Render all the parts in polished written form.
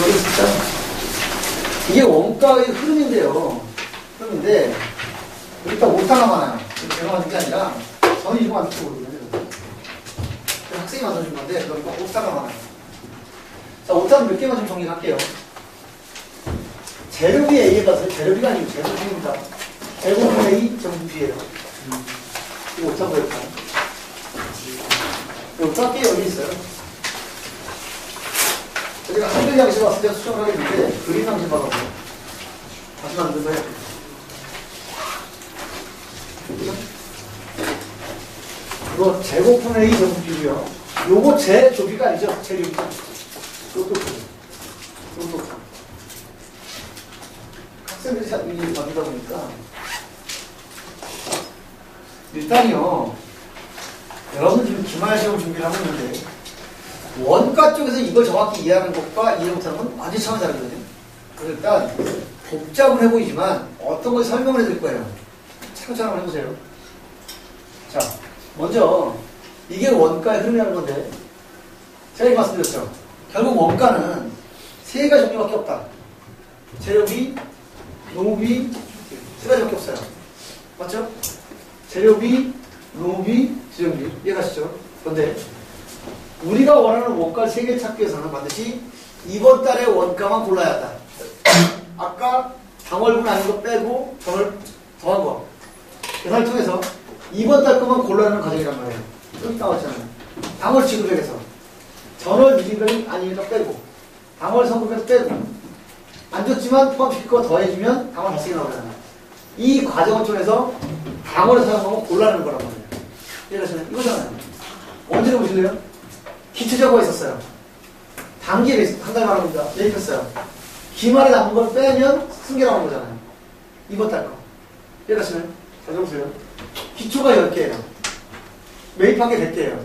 모르겠습니다. 이게 원가의 흐름인데요. 흐름인데, 일단 오타가 많아요. 제가 만든 게 아니라, 저는 이거 만들 줄 모르거든요. 학생이 만들어준 건데, 그러니까 오타가 많아요. 자, 오타는 몇 개만 좀 정리할게요. 재료비 A에 가서, 재료비가 아니고 재료비입니다. 제곱분 A 전부 B예요. 이거 오타 보일까요? 오타 꽤 여기 있어요. 우리가 한글 양식 왔을 때 수정을 하게 되는데, 그림 양식 봐가지고 다시 만든 거예요. 이거 제곱분 A 전부 B고요. 요거 제 조비가 아니죠? 재료비죠. 이것도 이것도 학생들이 만들다 보니까 일단요, 여러분 지금 기말 시험 준비를 하고 있는데 원가 쪽에서 이걸 정확히 이해하는 것과 이해 못하는 건 완전히 차원이 다르거든요. 그래서 일단 복잡은 해보이지만 어떤 걸 설명을 해드릴 거예요. 차근차근 한번 해보세요. 자, 먼저 이게 원가의 흐름이라는 건데 제가 이렇게 말씀드렸죠. 결국 원가는 세 가지 종류밖에 없다. 재료비, 노무비, 세 가지밖에 없어요. 맞죠? 재료비, 노무비, 지정비. 이해가시죠? 그런데 우리가 원하는 원가를 세 개 찾기 위해서는 반드시 이번 달의 원가만 골라야 한다. 아까 당월분 아닌 거 빼고 전월 더한 거 계산을 통해서 이번 달 것만 골라내는 과정이란 말이에요. 여기 나왔잖아요. 당월 지급액에서 전월 미지급액 아니니까 빼고 당월 선급액 빼고 안 줬지만 포함시킬 거 더해주면 당월 발생이 나오잖아요. 이 과정을 통해서 당월에 사용하고 골라내는 거란 말이에요. 이해가시나요? 이거잖아요. 언제를 보실래요? 기초자고가 있었어요. 단기에 한 달 말합니다. 매입했어요. 기말에 남은 걸 빼면 승계 나오는 거잖아요. 이번 달 거. 이해가시나요? 자, 보세요. 기초가 10개예요. 매입한 게 100개예요.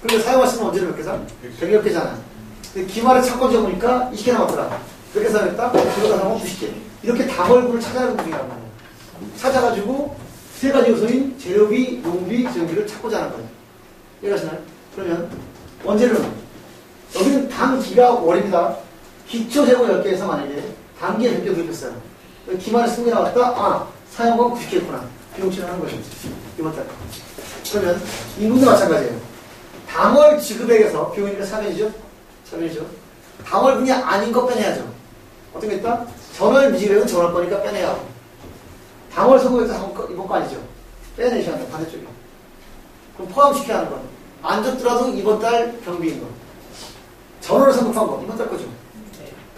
그런데 사용하시면 언제를 몇 개잖아? 110개잖아요. 근데 기말에 찾고 적으니까 20개 남았더라. 그렇게 사용했다? 그러다 사면 90개. 이렇게 당월분을 찾아내는 분이란 말이에요. 찾아가지고 세 가지 요소인 재료비, 농비, 지정비를 찾고자 하는 거예요. 이해가시나요? 그러면 원재료는 여기는 당기가 월입니다. 기초 재고 10개에서 만약에 단기에 100개 구입했어요. 기말에 승계 나왔다? 아, 사용은 90개였구나. 비용치를 하는 거죠. 이번 달. 그러면 임금도 마찬가지예요. 당월 지급액에서 비용이니까 3회죠? 3회죠. 당월분이 아닌 거 빼내야죠. 어떤 게 있다? 전월 미지급액은 전월 거니까 빼내야 하고. 당월 선급액도 이번 거 아니죠? 빼내셔야 한다. 반대쪽에. 그럼 포함시켜야 하는 건 안 줬더라도 이번 달 경비인 거. 전월을 선급한 거. 이번 달 거죠.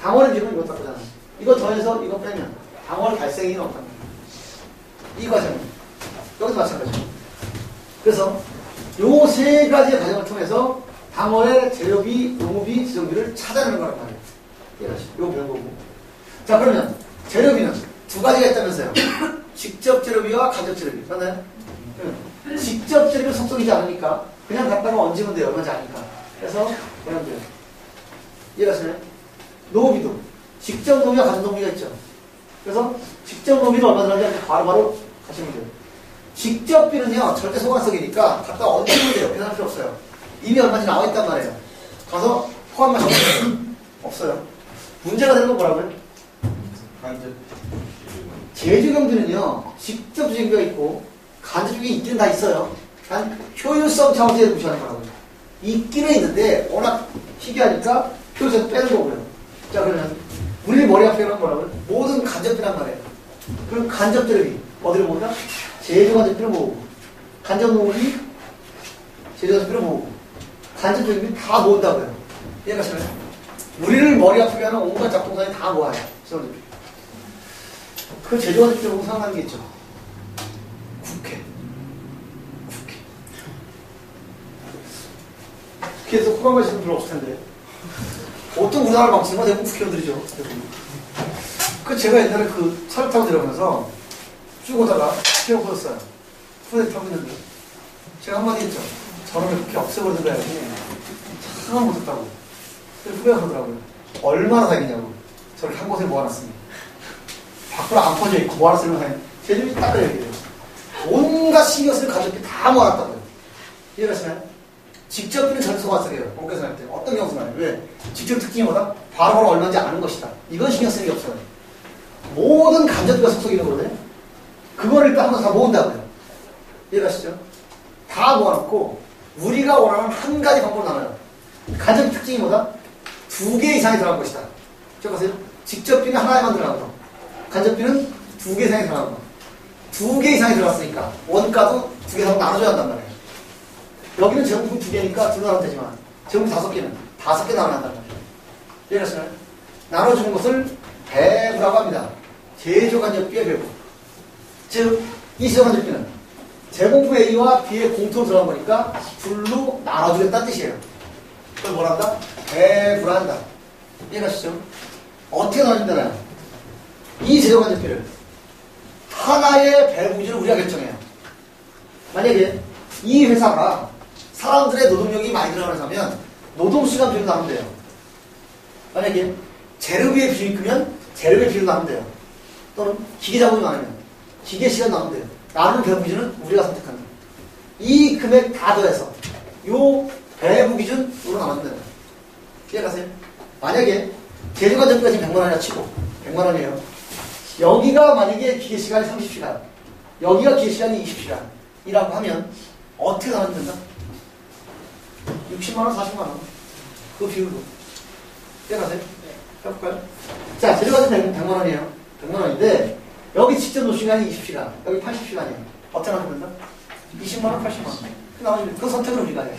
당월은 지금 이번 달 거잖아. 이거 더해서 이거 빼면 당월 발생이 없단 말이에요. 이 과정은 여기도 마찬가지죠. 그래서 요 세 가지의 과정을 통해서 당월의 재료비, 노무비, 지정비를 찾아내는 거란 말이에요. 이해하시죠? 이거 배운 거고. 자, 그러면 재료비는 두 가지가 있다면서요. 직접 재료비와 간접 재료비. 맞나요? 직접 재료비 속속이지 않으니까 그냥 갖다가 얹으면 돼요. 얼마인지 아니까. 그래서 그냥 돼요. 이해하시나요? 노무비도 직접 노무비와 간접 노무비가 있죠. 그래서 직접 노무비는 얼마 들어가는지 바로바로 가시면 돼요. 직접비는요, 절대 소관성이니까 갖다 얹으면 돼요. 계산할 필요 없어요. 이미 얼마인지 나와 있단 말이에요. 가서 포함만 적으면 없어요. 문제가 되는 건 뭐라고요? 제주경비는요, 직접 주경비가 있고 간접 주경이 있기는 다 있어요. 단 효율성 차원에서 무시하는 거라고요. 있기는 있는데 워낙 희귀하니까 효율성 빼는 거고요. 자, 그러면 우리 머리 앞에 있는 뭐라고요? 모든 간접비란 말이에요. 그럼 간접 재료비 어디를 모은다? 제조 간접비를 모으고 간접 노무비 제조 간접비를 모으고 간접 재료비 다 모은다고요. 이해가시나요? 우리를 머리 아프게 하는 온갖 작동산이 다 모아요. 그 제조 간접비를 보고 생각하는 게 있죠. 국회에서 호감 가시는 분 없을 텐데 어떤 우리나라 방송은 대부분 국회의원들이죠. 그 제가 옛날에 그 차를 타고 들어가면서 쭉 오다가 국회가 보였어요. 후대 타고 있는데 제가 한마디 했죠. 저놈의 국회 없애버리는 거야. 차가 못했다고. 후배가 그러더라고요. 얼마나 다행이냐고. 저를 한 곳에 모아놨으니 밖으로 안 퍼져 있고 모아놨으면 다행. 제 집이 딱 그래야 돼요. 온갖 신경 쓸 가족이 다 모아놨다고요. 이해가시나요? 직접비는 전소관성이에요. 공개선할 때. 어떤 경우는 왜? 직접 특징이 뭐다? 바로바로 얼마인지 아는 것이다. 이건 신경 쓰는 게 없어요. 모든 간접비가 속속이 있는 거거든요. 그거를 일단 한번 다 모은다고요. 이해가시죠? 다 모아놓고 우리가 원하는 한 가지 방법으로 나눠요. 간접비 특징이 뭐다? 2개 이상이 들어간 것이다. 기억하세요? 직접비는 하나에만 들어간 거. 간접비는 2개 이상이 들어간 거. 2개 이상이 들어갔으니까 원가도 2개 이상 나눠줘야 한단 말이에요. 여기는 제곱품이 2개니까 둘 나누면 되지만 제곱품 5개는 5개 나눠야 한단 말이에요. 이해가시나요? 나눠주는 것을 배분이라고 합니다. 제조간접비의 배분. 즉, 이 제조간접비는 제공품 A와 B의 공통으로 들어간 거니까 둘로 나눠주겠다는 뜻이에요. 그걸 뭘 한다? 배분한다. 이해가시죠? 어떻게 나눠준다나요? 이 제조간접비를 하나의 배분 기준을 우리가 결정해요. 만약에 이 회사가 사람들의 노동력이 많이 들어가는 회사면 노동시간 비율로 나누면 돼요. 만약에 재료비의 비중이 크면 재료비의 비율로 나누면 돼요. 또는 기계 자본이 많으면 기계 시간 나누면 돼요. 나누는 배분 기준은 우리가 선택한다. 이 금액 다 더해서 요 배분 기준으로 나누면 된다. 이해가세요? 만약에 제조간접비가 지금 100만 원이라 치고 100만 원이에요. 여기가 만약에 기계 시간이 30시간, 여기가 기계 시간이 20시간이라고 하면 어떻게 나누면 된다? 60만 원, 40만 원. 그 비율로. 이해가세요? 해볼까요? 자, 재료가 100만 원이에요. 100만 원인데 여기 직접 노시간이 20시간, 여기 80시간이에요. 어떻게 나누면 된다? 20만 원, 80만 원. 그 선택을 우리가 해요.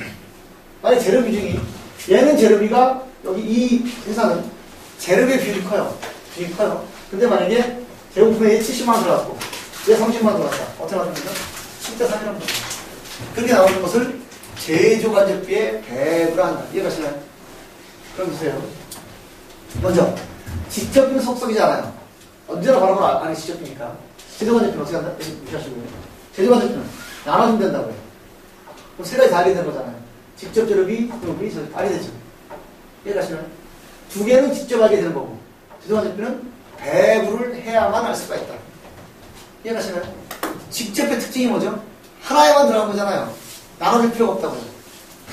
만약 재료 비중이, 얘는 재료비가, 여기 이 회사는 재료비의 비율이 커요. 비율이 커요. 근데 만약에 제공품에 70만 원 들어갔고, 얘 30만 원 들어갔다. 어떻게 나누면 된다? 10대 3이라고 합니다. 그렇게 나오는 것을 제조간접비의 배분을 한다. 이해가시나요? 그럼 보세요. 먼저, 직접비는 속속이잖아요. 언제나 바로 안에 직접비니까. 제조간접비는 어떻게 한다? 무시하시고요. 제조간접비는 나눠주면 된다고요. 그럼 세 가지 다 알게 되는 거잖아요. 직접 재료비, 재료비, 알게 되죠. 이해가시나요? 두 개는 직접 알게 되는 거고, 제조간접비는 배분을 해야만 알 수가 있다. 이해가시나요? 직접의 특징이 뭐죠? 하나에만 들어간 거잖아요. 나눠줄 필요가 없다고요.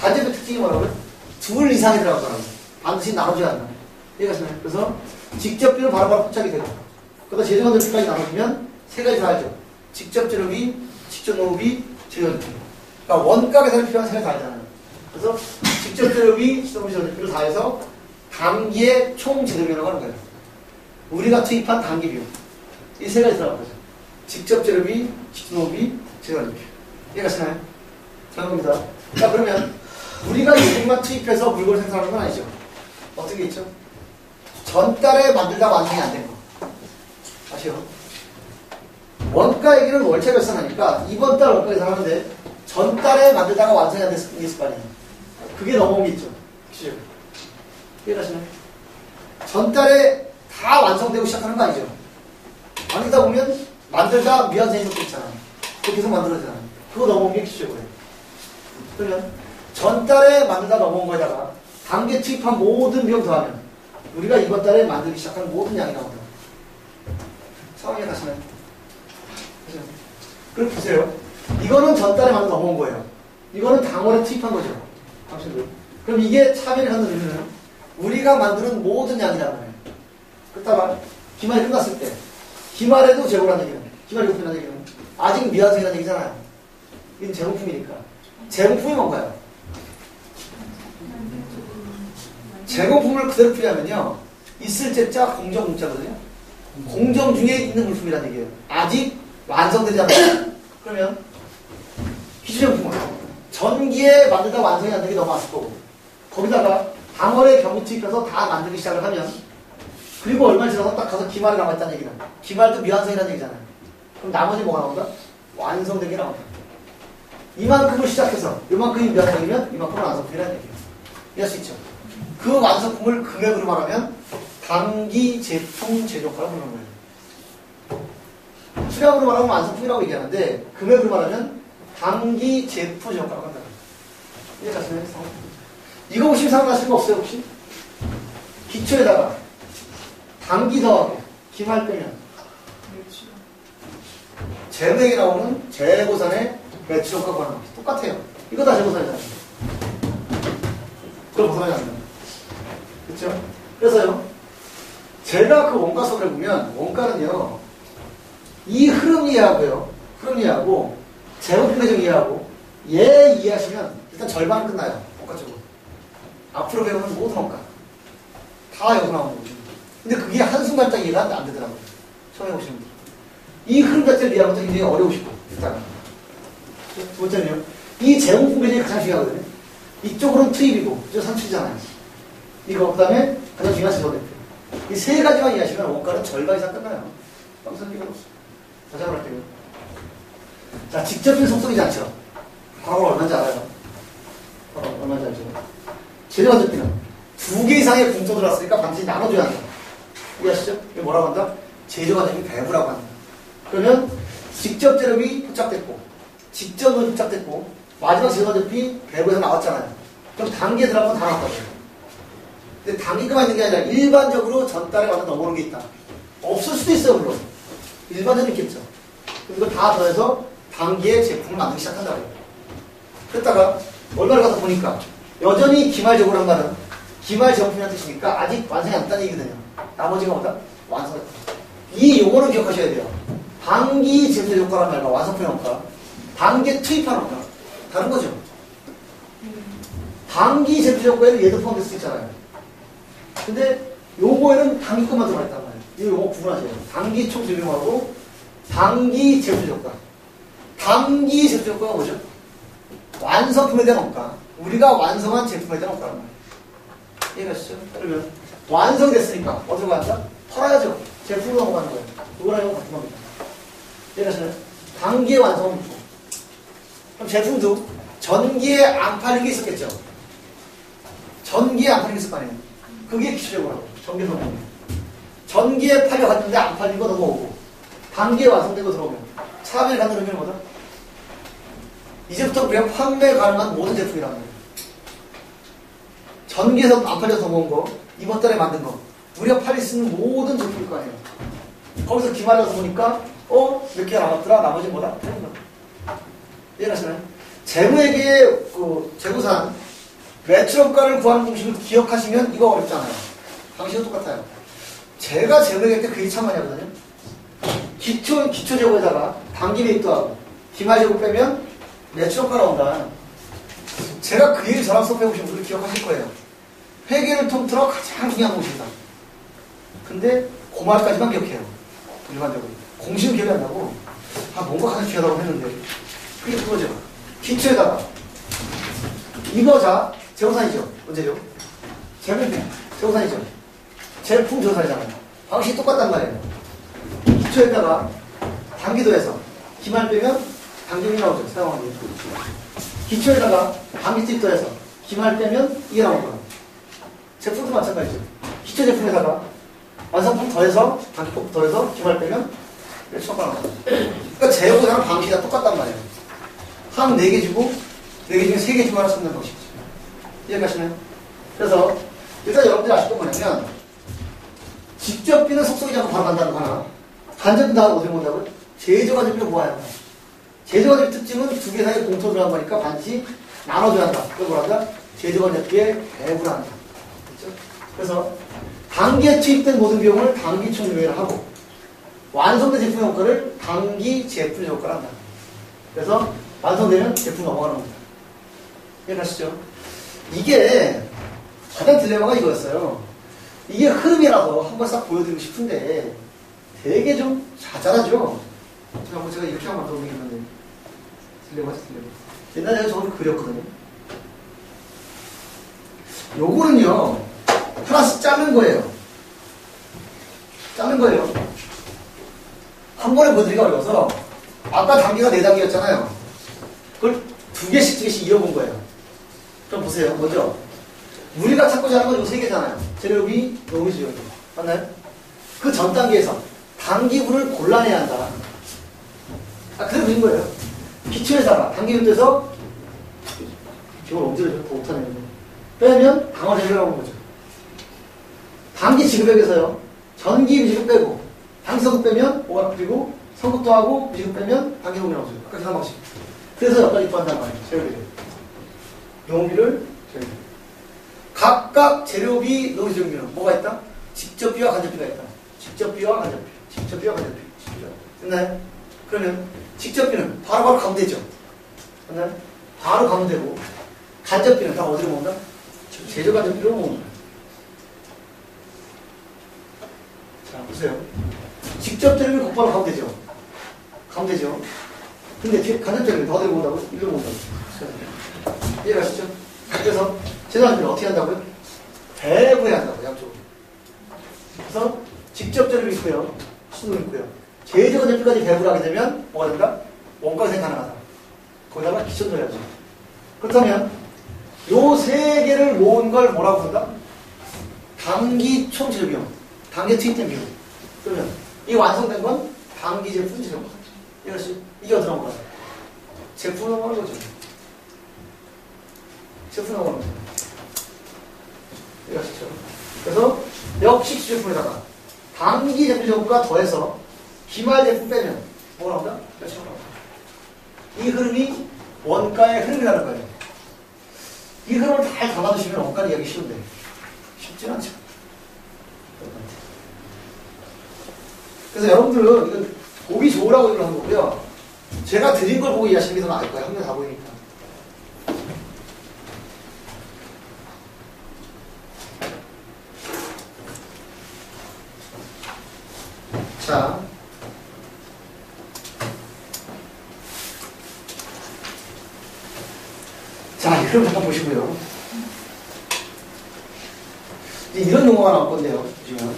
간접의 특징이 뭐라고요? 둘 이상이 들어간 거라고요. 반드시 나눠줘야 한다. 이해가시나요? 그래서 직접비는 바로바로 포착이 되고, 그러다 제조간접비까지 나눠주면 세 가지 다 알죠. 직접 재료비, 직접 노무비, 제조간접비. 그러니까 원가 계산이 필요한 세 가지 다 알잖아요. 그래서 직접 재료비, 직접 노무비, 제조간접비를 다 해서 단기의 총 재료비라고 하는 거예요. 우리가 투입한 단기 비용. 이 세 가지 들어간 거죠. 직접 재료비, 직접 노무비, 제조간접비. 이해가시나요? 자, 봅니다. 자, 그러면 우리가 요금만 투입해서 물건을 생산하는 건 아니죠. 어떻게 있죠? 전달에 만들다 완성이 안 된 거. 아시죠? 원가 얘기는 월차 결산하니까 이번 달 원가 계산하는데 전달에 만들다가 완성이 안 됐을 게 있을 거 아니에요. 그게 넘어온 게 있죠. 그죠? 이해가시나요? 전달에 다 완성되고 시작하는 거 아니죠? 만들다 보면 만들다 미완성이 적고 있잖아요. 그거 계속 만들어지잖아요. 그거 넘어온 게 기초고요. 그러면 전달에 만들다 넘어온 거에다가 단계 투입한 모든 비용 더하면 우리가 이번 달에 만들기 시작한 모든 양이 나온다. 상황에 가시나요? 그럼 보세요. 이거는 전달에 만들다 넘어온 거예요. 이거는 당월에 투입한 거죠. 당신들. 그럼 이게 차별이 갖는 의미는 우리가 만드는 모든 양이라는 거예요. 그렇다면 기말이 끝났을 때 기말에도 재고란 얘기는 기말이 고픈다는 얘기는 아직 미완성이라는 얘기잖아요. 이건 제공품이니까. 제공품이 뭔가요? 제공품을 그대로 풀이하면요. 있을 제자 공정 문자거든요. 공정 중에 있는 물품이라는 얘기예요. 아직 완성되지 않았어요. 그러면 기술제품은 전기에 만들다 완성이 안 되게 넘어왔을 거고 거기다가 당월에 경우 투입해서 다 만들기 시작을 하면 그리고 얼마 지나서 딱 가서 기말이 남았다는 얘기는 기말도 미완성이라는 얘기잖아요. 그럼 나머지 뭐가 나온다? 완성된 게 나온다. 이만큼을 시작해서 이만큼이 미완성이면 이만큼은 완성품이라는 얘기예요. 이해할 수 있죠? 그 완성품을 금액으로 말하면 단기 제품 제조가라고 부르는 거예요. 수량으로 말하면 완성품이라고 얘기하는데 금액으로 말하면 단기 제품 제조가라고 한다. 이해가시나요? 이거 보시면 생각나시는 거 없어요 혹시? 기초에다가 단기 더하고 기말 빼면 재무액이 나오는 재고산의 매출효과가 나옵니다. 똑같아요. 이거 다 재고산이잖아요. 그걸 벗어나지 않는다. 그렇죠? 그래서요, 제가 그 원가 수업을 보면, 원가는요, 이 흐름 이해하고요, 흐름 이해하고, 제곱품 배정 이해하고, 얘 이해하시면 일단 절반은 끝나요. 원가 쪽으로. 앞으로 배우는 모든 원가. 다 여기서 나오는 거죠. 근데 그게 한순간딱 이해가 안 되더라고요. 처음에 보시는 분들. 이 흐름 자체를 이해하는 것도 굉장히 어려우시고, 일단은. 두 번째는요, 이 제곱품 배정이 가장 중요하거든요. 이쪽으로는 투입이고, 이쪽 산출이잖아요. 이거, 그 다음에 가장 중요한 지소대표. 이 세 가지만 이해하시면 원가는 절반 이상 끝나요. 빵선 필요 없어. 다시 한번 할게요. 자, 직접적인 속성이지 않죠? 과거가 얼마인지 알아요? 얼마인지 알죠? 재료가 듣기는 두 개 이상의 공조 들어왔으니까 반드시 나눠줘야 한다. 이해하시죠? 이게 뭐라고 한다? 재료과정이 배부라고 한다. 그러면 직접 재료비 포착됐고, 직접은 포착됐고, 마지막 재료과정비 배부에서 나왔잖아요. 그럼 단계 들어간 건 다 나왔다고요. 근데 단기가만 있는 게 아니라 일반적으로 전달에 완전 넘어오는 게 있다. 없을 수도 있어요, 물론. 일반적으로 있겠죠. 이걸 다 더해서 단기의 제품을 만들기 시작한다고요. 그랬다가 얼마를 가서 보니까 여전히 기말적으로란 말은 기말 제품이라는 뜻이니까 아직 완성이 안 됐다는 얘기거든요. 나머지가 뭐다? 완성했다. 이 용어를 기억하셔야 돼요. 단기 제품 효과란 말과 완성품 효과, 단기에 투입하는 효과. 다른 거죠. 단기 제품 효과에는 얘도 포함될 수 있잖아요. 근데 요거에는 단기 것만 들어가 있단 말이에요. 이 요거 구분하세요. 단기 총제품하고 단기 제품 효과. 단기 제품 효과가 뭐죠? 완성품에 대한 원가. 우리가 완성한 제품에 대한 원가란 말이에요. 이해가시죠? 그러면 완성됐으니까 어디로 간다? 팔아야죠. 제품으로 넘어가는 거예요. 이거랑 이거 같은 겁니다. 이해가시나요? 단기의 완성은 묻고. 그럼 제품도 전기에 안 팔린 게 있었겠죠? 전기에 안 팔린 게 있을 거 아니에요? 그게 기초적으로 전기 성공이에요. 전기에 팔려갔는데 안 팔린 거 넘어오고, 단기에 완성되고 들어오면 차별이 가는 의미는 뭐다? 이제부터 우리가 판매 가능한 모든 제품이라는 거예요. 전기에서 안 팔려서 넘어온 거, 이번 달에 만든 거, 우리가 팔릴 수 있는 모든 제품일 거 아니에요. 거기서 기말려서 보니까 몇 개 남았더라? 나머지 뭐다? 그런 거. 이해하시나요? 재무에게 재무산 매출원가를 구하는 공식을 기억하시면 이거 어렵잖아요. 방식은 똑같아요. 제가 재무회계 때 그게 참 많이 하거든요. 기초 재고에다가 단기 매입도 하고 기말 재고 빼면 매출원가 나온다. 제가 그 얘기 저랑 수업해보시면 우리 기억하실 거예요. 회계를 통틀어 가장 중요한 공식이다. 근데 그 말까지만 기억해요. 일반적으로. 공식은 기억이 안 나고 뭔가 가장 중요하다고 했는데 그게 그거죠. 기초에다가 이거 자 재고산이죠. 언제죠? 재고산이죠. 제품 재고산이잖아요. 방식이 똑같단 말이에요. 기초에다가 단기도에서 기말 빼면 단기비 나오죠. 사용한 게. 기초에다가 단기 투입도에서 기말 빼면 이게 나올 거예요. 제품도 마찬가지죠. 기초 제품에다가 완성품 더해서 단기품 더해서 기말 빼면 이렇게 처가 나와요. 그러니까 재고산은 방식이 다 똑같단 말이에요. 한 4개 주고 4개 중에 3개 주고 하나 쓰는 방식이죠. 이해가시나요? 그래서 일단 여러분들이 아실 건 뭐냐면 직접비는 속속이지 않고 바로 간다는 거 하나, 간접비 나하고 어떻게 본다고요? 제조과제비를 모아야 한다. 제조과제비 특징은 두 개 사이에 공통 들어간 거니까 반드시 나눠줘야 한다. 그걸 뭐란다? 제조과제비에 배분을 한다. 그렇죠? 그래서 단기에 투입된 모든 비용을 단기 총료회를 하고 완성된 제품의 효과를 단기 제품의 효과를 한다. 그래서 완성되면 제품 넘어가는 겁니다. 이해가시죠? 이게 가장 딜레마가 이거였어요. 이게 흐름이라서 한번 싹 보여드리고 싶은데 되게 좀 자잘하죠? 제가 이렇게 한번 만들어 보겠는데 딜레마죠, 딜레마. 옛날에 제가 저걸 그렸거든요. 요거는요 하나씩 자른 거예요. 자른 거예요. 한 번에 보여드리기가 어려워서 아까 단계가 4단계였잖아요. 그걸 2개씩 이어본 거예요. 그럼 보세요. 먼저 우리가 찾고자 하는 건 요 3개잖아요. 재료비, 노무지, 여기. 맞나요? 그 전 단계에서 단기분을 골라내야 한다. 그대로 그린 거예요. 기초에다가 단기분에서 이걸 언제를 더 못하네요. 빼면 방어 재료라고 하는 거죠. 단기 지급액에서요. 전기 미지급 빼고 단기 성급 빼면 오락 그리고 성급도 하고 미지급 빼면 단기 노무 나오죠. 아까 계산 방식. 그래서 여기까지 구한단 말이에요. 재료비를. 용비를 재료비. 각각 재료비, 노후재료비는 뭐가 있다? 직접비와 간접비가 있다. 직접비와 간접비. 직접비와 간접비. 됐나요? 그러면 직접비는 바로바로 가면 되죠. 됐나요? 바로 가면 되고 간접비는 다 어디로 모은다? 재료 간접비로 모은다. 자, 보세요. 직접 재료비 곧바로 가면 되죠. 가면 되죠. 근데 간접 재료비 더 어디로 모은다고? 이리로 모은다고. 이해가시죠? 그래서 재료간접비는 어떻게 한다고요? 배분해야 한다고, 양쪽으로. 그래서 직접 재료비 있고요. 수도 있고요. 재료 간접비까지 배분을 하게 되면 뭐가 된다? 원가생산 가능하다. 거기다가 기천도 해야죠. 그렇다면 요 세 개를 모은 걸 뭐라고 부른다? 당기 총재료 비용. 당기에 투입된 비용. 그러면 이 완성된 건 당기 제품 재료 비용. 이것이 이게 어떻게 나온 거야? 제품으로 하는 거죠. 제품으로 하는 거죠. 이해하시죠? 그래서 역식 제품에다가 당기 제품 제품과 더해서 기말 제품 빼면 뭐가 나온다? 몇천 나온다. 이 흐름이 원가의 흐름이라는 거예요. 이 흐름을 잘 담아두시면 원가를 이해하기 쉬운데 쉽진 않죠. 그래서 여러분들은 이건 보기 좋으라고 이걸 한 거고요. 제가 드린 걸 보고 이해하시는 게 더 나을 거예요. 한 개 다 보이니까. 자, 이 그럼 잠깐 보시고요. 이제 이런 용어가 나올 건데요. 보시면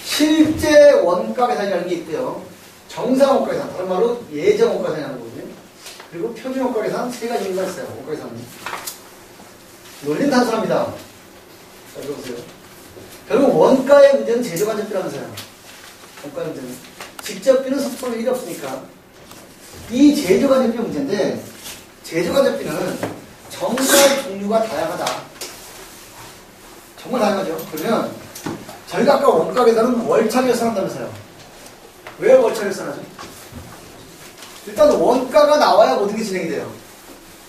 실제 원가 계산이라는 게 있고요. 정상 원가 계산, 다른 말로 예정 원가 계산이라는 거거든요. 그리고 표준 원가 계산 세 가지 의미가 있어요. 원가 계산은. 논리는 단순합니다. 자, 읽어보세요. 결국 원가의 문제는 재료간접비라면서요. 원가의 문제는. 직접비는 섭섭할 일이 없으니까. 이 재료간접비 문제인데, 재료간접비는 정말 종류가 다양하다. 정말 다양하죠. 그러면 저희가 아까 원가 계산은 월차 계산한다면서요. 왜 월차 계산하죠? 일단 원가가 나와야 모든 게 진행이 돼요.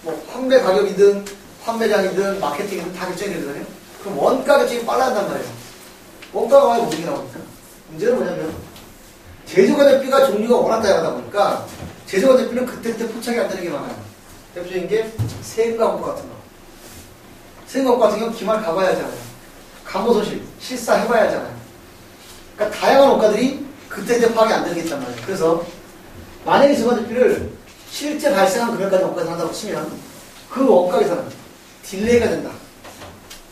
뭐 판매 가격이든 판매량이든 마케팅이든 다 결정이 되잖아요. 그럼 원가 결정이 빨라야 한단 말이에요. 원가가 와야 모든 게 나오니까. 문제는 뭐냐면 제조간접비가 종류가 워낙 다양하다 보니까 제조간접비는 그때그때 포착이 안 되는 게 많아요. 대표적인 게 세금과 공고 같은 거. 세금과 공고 같은 경우는 기말 가봐야 하잖아요. 감호소실, 실사해봐야 하잖아요. 그러니까 다양한 원가들이 그때그때 파악이 안 되는 게 있단 말이에요. 그래서 만약에 제조간접비를 실제 발생한 금액까지 원가 계산한다고 치면 그 원가 계산은 딜레이가 된다.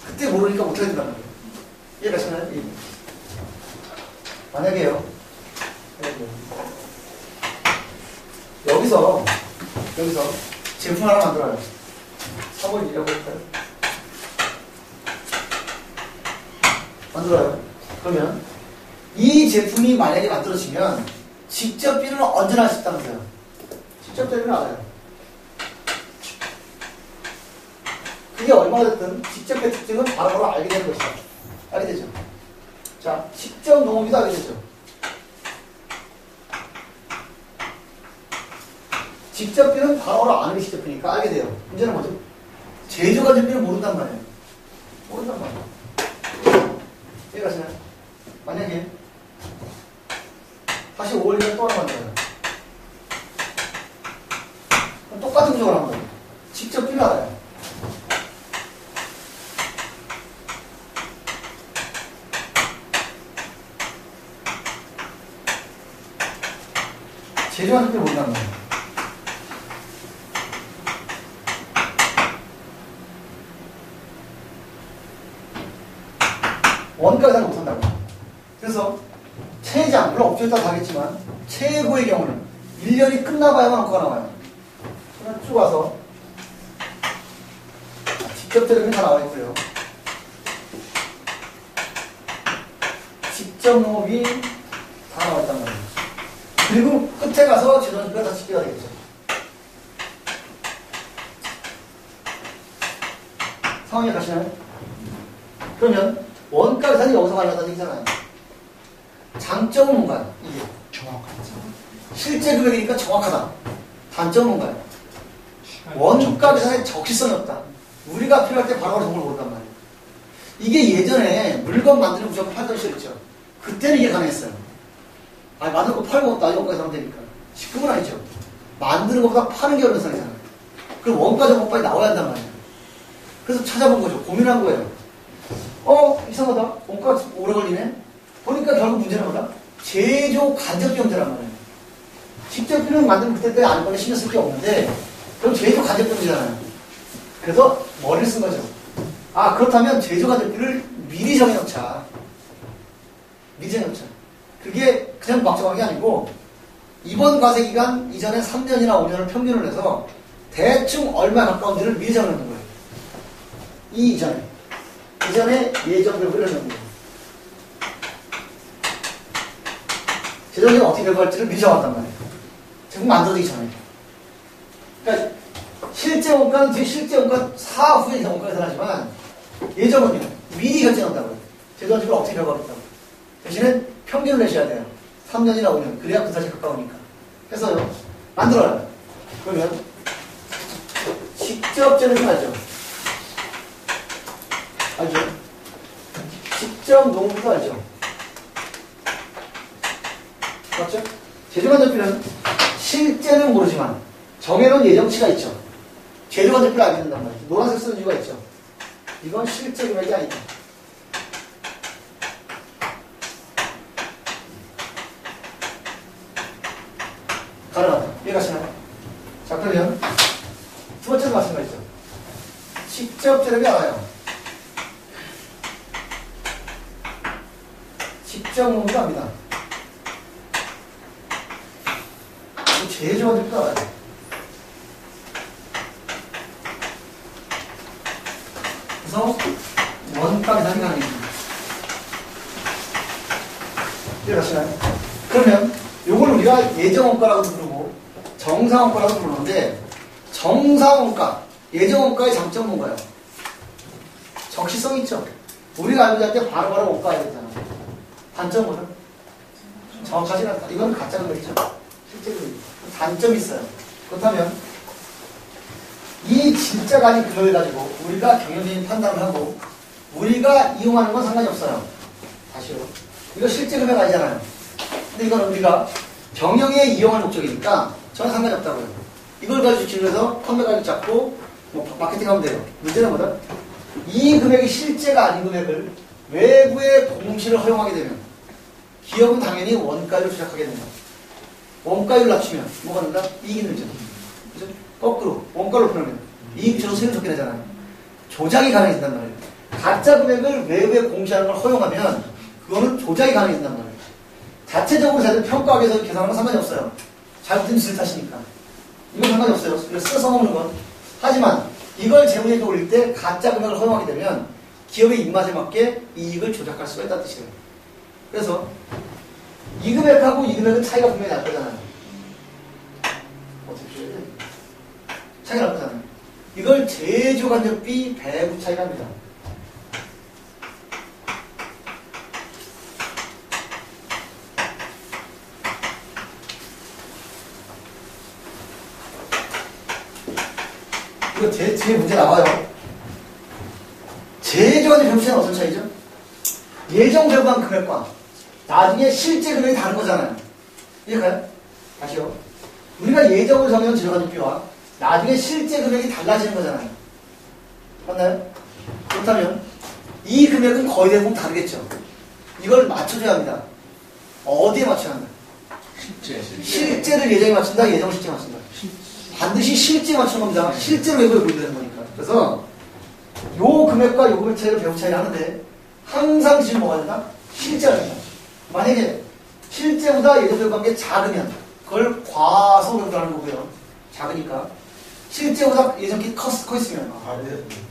그때 모르니까 못하게 된단 말이에요. 이해가시나요? 만약에요. 여기서 제품 하나 만들어요. 3월 1일이라고 할까요? 만들어요. 그러면 이 제품이 만약에 만들어지면 직접비는 언제나 할 수 있다면서요. 직접비는 알아요. 그게 얼마가 됐든 직접비 특징은 바로바로 알게 되는 것이다. 알게 되죠. 자, 직접 농업비도 알게 되죠. 직접비는 바로바로 아는 게 직접비니까 알게 돼요. 문제는 뭐죠? 제조간접비는 모른단 말이에요. 모른단 말이에요. 이해가시나요? 만약에 다시 5월이면 또 하나 만들어요. 그럼 똑같은 구조를 하는 거예요. 직접비는 알아요. 제조간접비를 모른단 말이에요. 원가 계산을 못한다고. 그래서 최장, 물론 업종에 따라 다르겠지만 최고의 경우는 1년이 끝나봐야만 원가가 나와요. 그냥 쭉 와서 직접 재료비 다 나와 있고요. 직접 농업이 다 나와 있단 말이에요. 그리고 끝에 가서 재료비가 다 집계가 되겠죠. 상황이 가시나요? 그러면 원가 계산이 여기서 가능하다는 얘기잖아요. 장점은 뭔가요? 이게 정확하죠. 실제 금액이니까 정확하다. 단점은 뭔가요? 원가 계산에 적시성이 없다. 우리가 필요할 때 바로바로 정보를 모른단 말이에요. 이게 예전에 물건 만드는 무조건 팔던 시였죠. 그때는 이게 가능했어요. 아니, 만드는 거 팔고 나중에 원가에 사면 되니까. 지금은 아니죠. 만드는 것보다 파는 게 어려운 상이잖아요. 그럼 원가 정보 빨리 나와야 한단 말이에요. 그래서 찾아본 거죠. 고민한 거예요. 이상하다. 원가가 오래 걸리네? 보니까 결국 문제는 뭐다? 제조 간접비 문제란 말이에요. 직접 필름 만들면 그때까지 안 걸려 신경 쓸 게 없는데, 그럼 제조 간접비 문제잖아요. 그래서 머리를 쓴 거죠. 아, 그렇다면 제조 간접비를 미리 정해놓자. 미리 정해놓자. 그게 그냥 막 정한 게 아니고, 이번 과세 기간 이전에 3년이나 5년을 평균을 해서 대충 얼마 가까운지를 미리 정해놓는 거예요. 이전에 예정대로 흐르는 거예요. 제정이 어떻게 결과할지를 미리 정했단 말이에요. 제품 만들어지기 전에. 그러니까 실제 원가는 뒤에 실제 원가 사후에 원가가 드러나지만 예정은요 미리 결정한다고요. 제정집을 어떻게 결과하겠다고. 대신에 평균을 내셔야 돼요. 3년이나 5년. 그래야 그 사실 가까우니까. 해서요 만들어요. 그러면 직접 재는 거 알죠? 알죠? 직접 농부도 알죠? 맞죠? 제조간접비는 실제는 모르지만 정해놓은 예정치가 있죠. 제조간접비를 알게 된단 말이죠. 노란색 쓰는 이유가 있죠. 이건 실제 금액이 아니다. 가능하다. 이해가시나요? 자, 그러면 두 번째도 마찬가지죠. 직접 재료비 알아요. 직접 농부도 압니다. 제조원들도 알아요. 그래서 원가 계산이 가능합니다. 이해가시나요? 그러면 요걸 우리가 예정원가라고도 부르고 정상원가라고도 부르는데 정상원가, 예정원가의 장점은 뭔가요? 적시성 있죠? 우리가 알고 있을 때 바로바로 원가 해야 되잖아. 단점은 정확하지 않다. 이건 가짜 금액이죠. 실제 금액. 단점이 있어요. 그렇다면 이 진짜 가진 금액을 가지고 우리가 경영적인 판단을 하고 우리가 이용하는 건 상관이 없어요. 다시요. 이거 실제 금액 아니잖아요. 근데 이건 우리가 경영에 이용할 목적이니까 전혀 상관이 없다고요. 이걸 가지고 기준해서 판매 가격 잡고 뭐 마케팅하면 돼요. 문제는 뭐다? 이 금액이 실제가 아닌 금액을 외부의 공시를 허용하게 되면 기업은 당연히 원가를 조작하게 됩니다. 원가율을 낮추면 뭐가 된다? 이익이 늘죠. 그죠? 거꾸로 원가를 높이면 이익이 줄어서 세금 적게 내잖아요. 조작이 가능해진단 말이에요. 가짜 금액을 외부에 공시하는 걸 허용하면 그거는 조작이 가능해진단 말이에요. 자체적으로 자들 평가하기에서 계산하는 건 상관이 없어요. 잘못된 짓을 하시니까. 이건 상관이 없어요. 써서 먹는 건. 하지만 이걸 재무제표에 올릴 때 가짜 금액을 허용하게 되면 기업의 입맛에 맞게 이익을 조작할 수가 있다는 뜻이에요. 그래서 이 금액하고 이 금액은 차이가 분명히 날 거잖아요. 어떻게 해야 돼? 차이가 날 거잖아요. 이걸 제조간접비 배분 차이가 납니다. 이거 뒤에 문제 나와요. 제조간접비 배분 차이는 어떤 차이죠? 예정 배분한 금액과 나중에 실제 금액이 다른 거잖아요. 이해가요? 다시요. 우리가 예정을 정해놓은 제조간접비와 나중에 실제 금액이 달라지는 거잖아요. 맞나요? 그렇다면 이 금액은 거의 대부분 다르겠죠. 이걸 맞춰줘야 합니다. 어디에 맞춰야 한다? 실제를 예정에 맞춘다, 예정을 실제에 맞춘다. 반드시 실제에 맞추는 겁니다. 실제로 외부에 보여야 되는 거니까. 그래서 요 금액과 요 금액 차이를 배분 차이를 하는데 항상 기준이 뭐가 된다? 실제가 된다. 만약에 실제보다 예정대로 관계 작으면 그걸 과소배분을 하는 거고요. 작으니까. 실제보다 예정기 커 있으면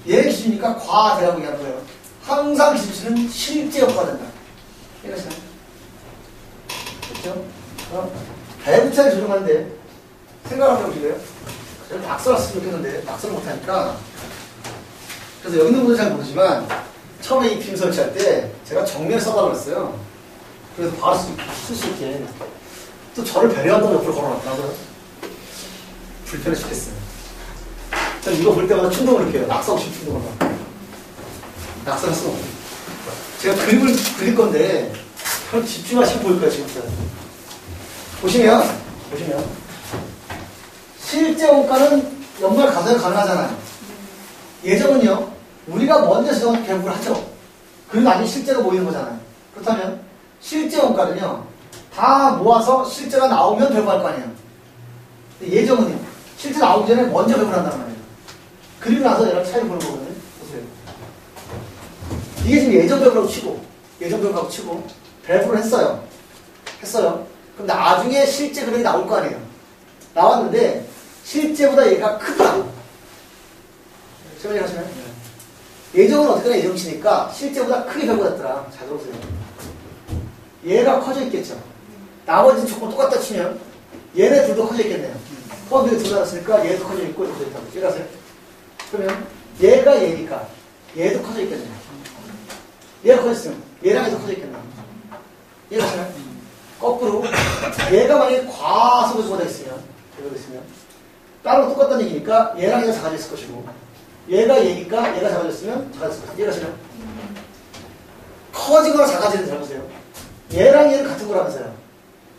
얘 기준이니까 과대라고 얘기하는 거예요. 항상 기준치는 실제 효과가 된다. 이해가시나요? 그렇죠? 배분차를 조정하는데 생각을 한번 해보실래요? 저는 낙서를 했으면 좋겠는데 낙서를 못하니까 그래서 여기 있는 분들은 잘 모르지만 처음에 이 빔 설치할 때 제가 정면에 써달라고 그랬어요. 그래서 바로 쓸 수 있게 또 저를 배려한다고 옆으로 걸어놨다고요. 불편해 죽겠어요. 전 이거 볼 때마다 충동을 느껴요. 낙서하고 싶은 충동을 막. 낙서했어. 제가 그림을 그릴 건데, 형 집중하시고 보일 거예요, 지금. 보시면, 실제 원가는 연말 가산이 가능하잖아요. 예정은요, 우리가 먼저 재정 배분을 하죠. 그리고 나중에 실제로 모이는 거잖아요. 그렇다면, 실제 원가는요, 다 모아서 실제가 나오면 배분할 거 아니에요. 예정은요, 실제 나오기 전에 먼저 배분한단 말이에요. 그리고 나서 얘랑 차이를 보는 거거든요. 보세요. 이게 지금 예정 배분하고 치고, 배분을 했어요. 그럼 나중에 실제 금액이 나올 거 아니에요. 나왔는데, 실제보다 얘가 크다. 설명하시나요? 예정은 어떻게나 예정치니까 실제보다 크게 배분했더라. 잘 들어보세요. 얘가 커져 있겠죠. 나머지는 조금 똑같다 치면 얘네 둘도 커져 있겠네요. 포함비가 둘 나왔으니까 얘도 커져 있고 얘도 커져 있다고. 이해가세요? 그러면 얘가 얘니까 얘도 커져 있겠네요. 얘가 커졌으면 얘랑 얘도 커져 있겠네요. 이해가시나요? 거꾸로 얘가 만약에 과소비수가 있으면 다른 거 똑같다는 얘기니까 얘랑 얘가 작아졌을 것이고 얘가 얘니까 얘가 작아졌으면 작아졌을 것이고 이해가시나요? 커지거나 작아지는 잘 보세요. 얘랑 얘는 같은 거라면서요.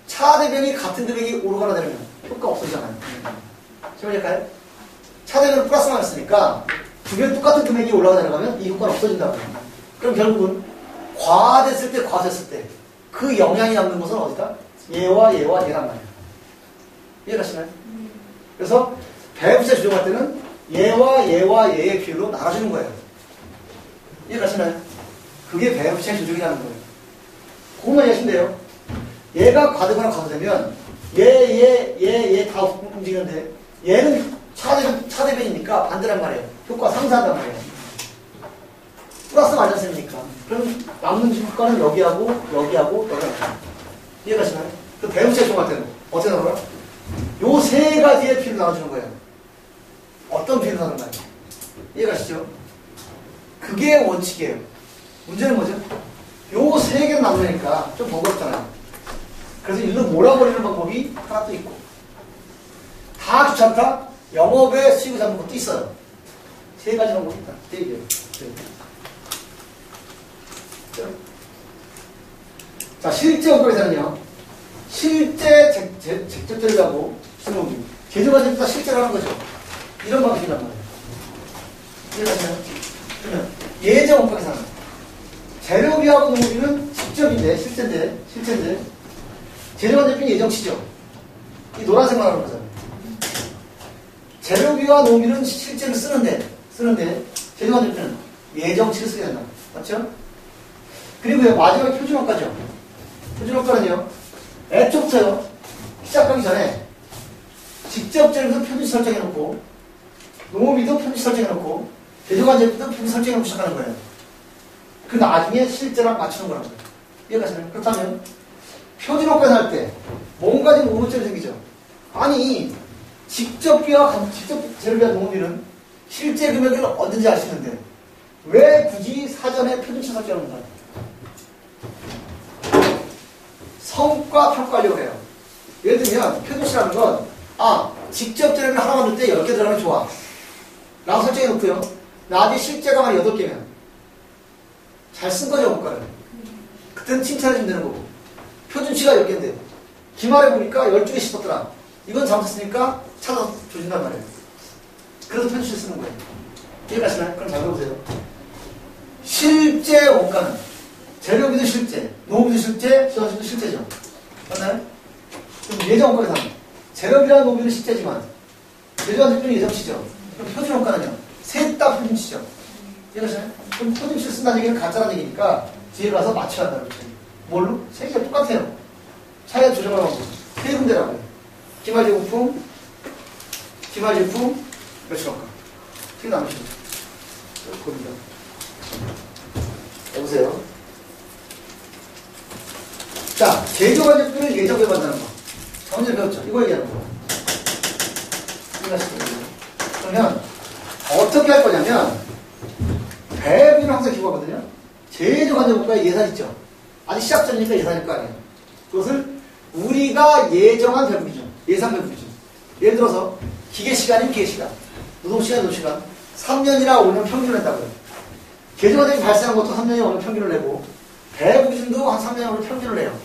차대변이 같은 금액이 오르거나 내리면 효과 없어지잖아요. 설명할까요? 차대변은 플러스만 했으니까 두 개 똑같은 금액이 올라가 내려가면 이 효과는 없어진다고요. 그럼 결국은 과됐을 때 그 영향이 남는 것은 어디다? 얘와 얘란 말이에요. 이해가시나요? 그래서 배분세 조정할 때는 얘와 얘의 비율로 나눠주는 거예요. 이해가시나요? 그게 배분세 조정이라는 거예요. 그것만 이해하시면 돼요. 얘가 과되거나 과소되면 얘 다 움직이는데 얘는 차대변이니까 반대란 말이에요. 효과 상쇄한단 말이에요. 플러스 마이너스니까. 그럼 남는 효과는 여기하고 이해가시나요? 그 배분세 조정할 때는 어떻게 나눠요? 요 세 가지의 비율을 나눠주는 거예요. 어떤 비율을 나누는 거예요? 이해가시죠? 그게 원칙이에요. 문제는 뭐죠? 요 세 개를 나누니까 좀 번거롭잖아요. 그래서 일로 몰아버리는 방법이 하나 또 있고 다 귀찮다? 영업에 수익을 잡는 것도 있어요. 세 가지 방법이 있다. 얘기해요. 자, 실제 원가에서는요. 실제 잭적재료하고 수능비 제조과정보다 실제로 하는 거죠. 이런 방식이란 말이에요. 이해가시나요? 그러면 예정 원가에서는 재료비하고 농비는 직접인데 실제인데 재료과정비는 예정치죠. 이 노란색만 하는 거잖아요. 재료비와 농비는 실제로 쓰는데 재료과정비는 예정치를 쓰게 된다. 맞죠? 그리고요 마지막 표준원가죠. 표준원가는요 애초부터요 시작하기 전에 직접 재료도 표준치 설정해놓고 농업비도 표준치 설정해놓고 재료과정비도 표준치 설정해놓고 시작하는 거예요. 그 나중에 실제랑 맞추는 거라고요. 이해가시나요? 그렇다면 표준원가 할 때 뭔가 좀 의문점이 생기죠. 아니 직접 재료비와 농업비는 실제 금액을 언제든지 알 수 있는데 왜 굳이 사전에 표준치 설정하는 거예요? 성과 평가하려고 해요. 예를 들면 표준치라는 건 직접 재료를 하나 만들 때 10개 들어가면 좋아 라고 설정해 놓고요. 나중에 실제가 만 8개면 잘 쓴 거죠, 원가를. 그때는 칭찬해주면 되는 거고 표준치가 10개인데 기말해 보니까 12개 씹었더라. 이건 잘못했으니까 찾아서 줘준단 말이에요. 그래서 표준치 쓰는 거예요. 이해가시나요? 그럼 잘 들어보세요. 실제 원가는 재료비도 실제, 농업비도 실제, 수산시도 실제죠. 맞나요? 그럼 예정 원가에서 재료비랑 농업비는 실제지만 재료와 제품은 예정치죠. 그럼 표준 원가는요. 셋 다 표준치죠. 이해가시나요? 그럼 표준치를 쓴다는 얘기는 가짜라는 얘기니까 뒤에 가서 맞춰야 한다는 거죠. 뭘로? 세 개가 똑같아요. 차이가 조정하는 방법. 세 군데라고요. 기말제품, 매출원가. 세 남으시죠. 겁니다. 여보세요? 자, 제조과정비를 예정에 받는 거. 언제 배웠죠? 이거 얘기하는 거. 그러면 어떻게 할 거냐면 배분은 항상 기본거든요. 제조과정비가 예산 있죠. 아직 시작 전이니까 예산일 거 아니에요. 그것을 우리가 예정한 배분이죠. 예산 배분이죠. 예를 들어서 기계시간이면 기계시간, 노동시간, 노동시간. 3년이나 5년 평균을 냈다고요. 계조과정이 발생한 것도 3년이나 5년 평균을 내고, 배부 기준도 한 3년이나 5년 평균을 내요.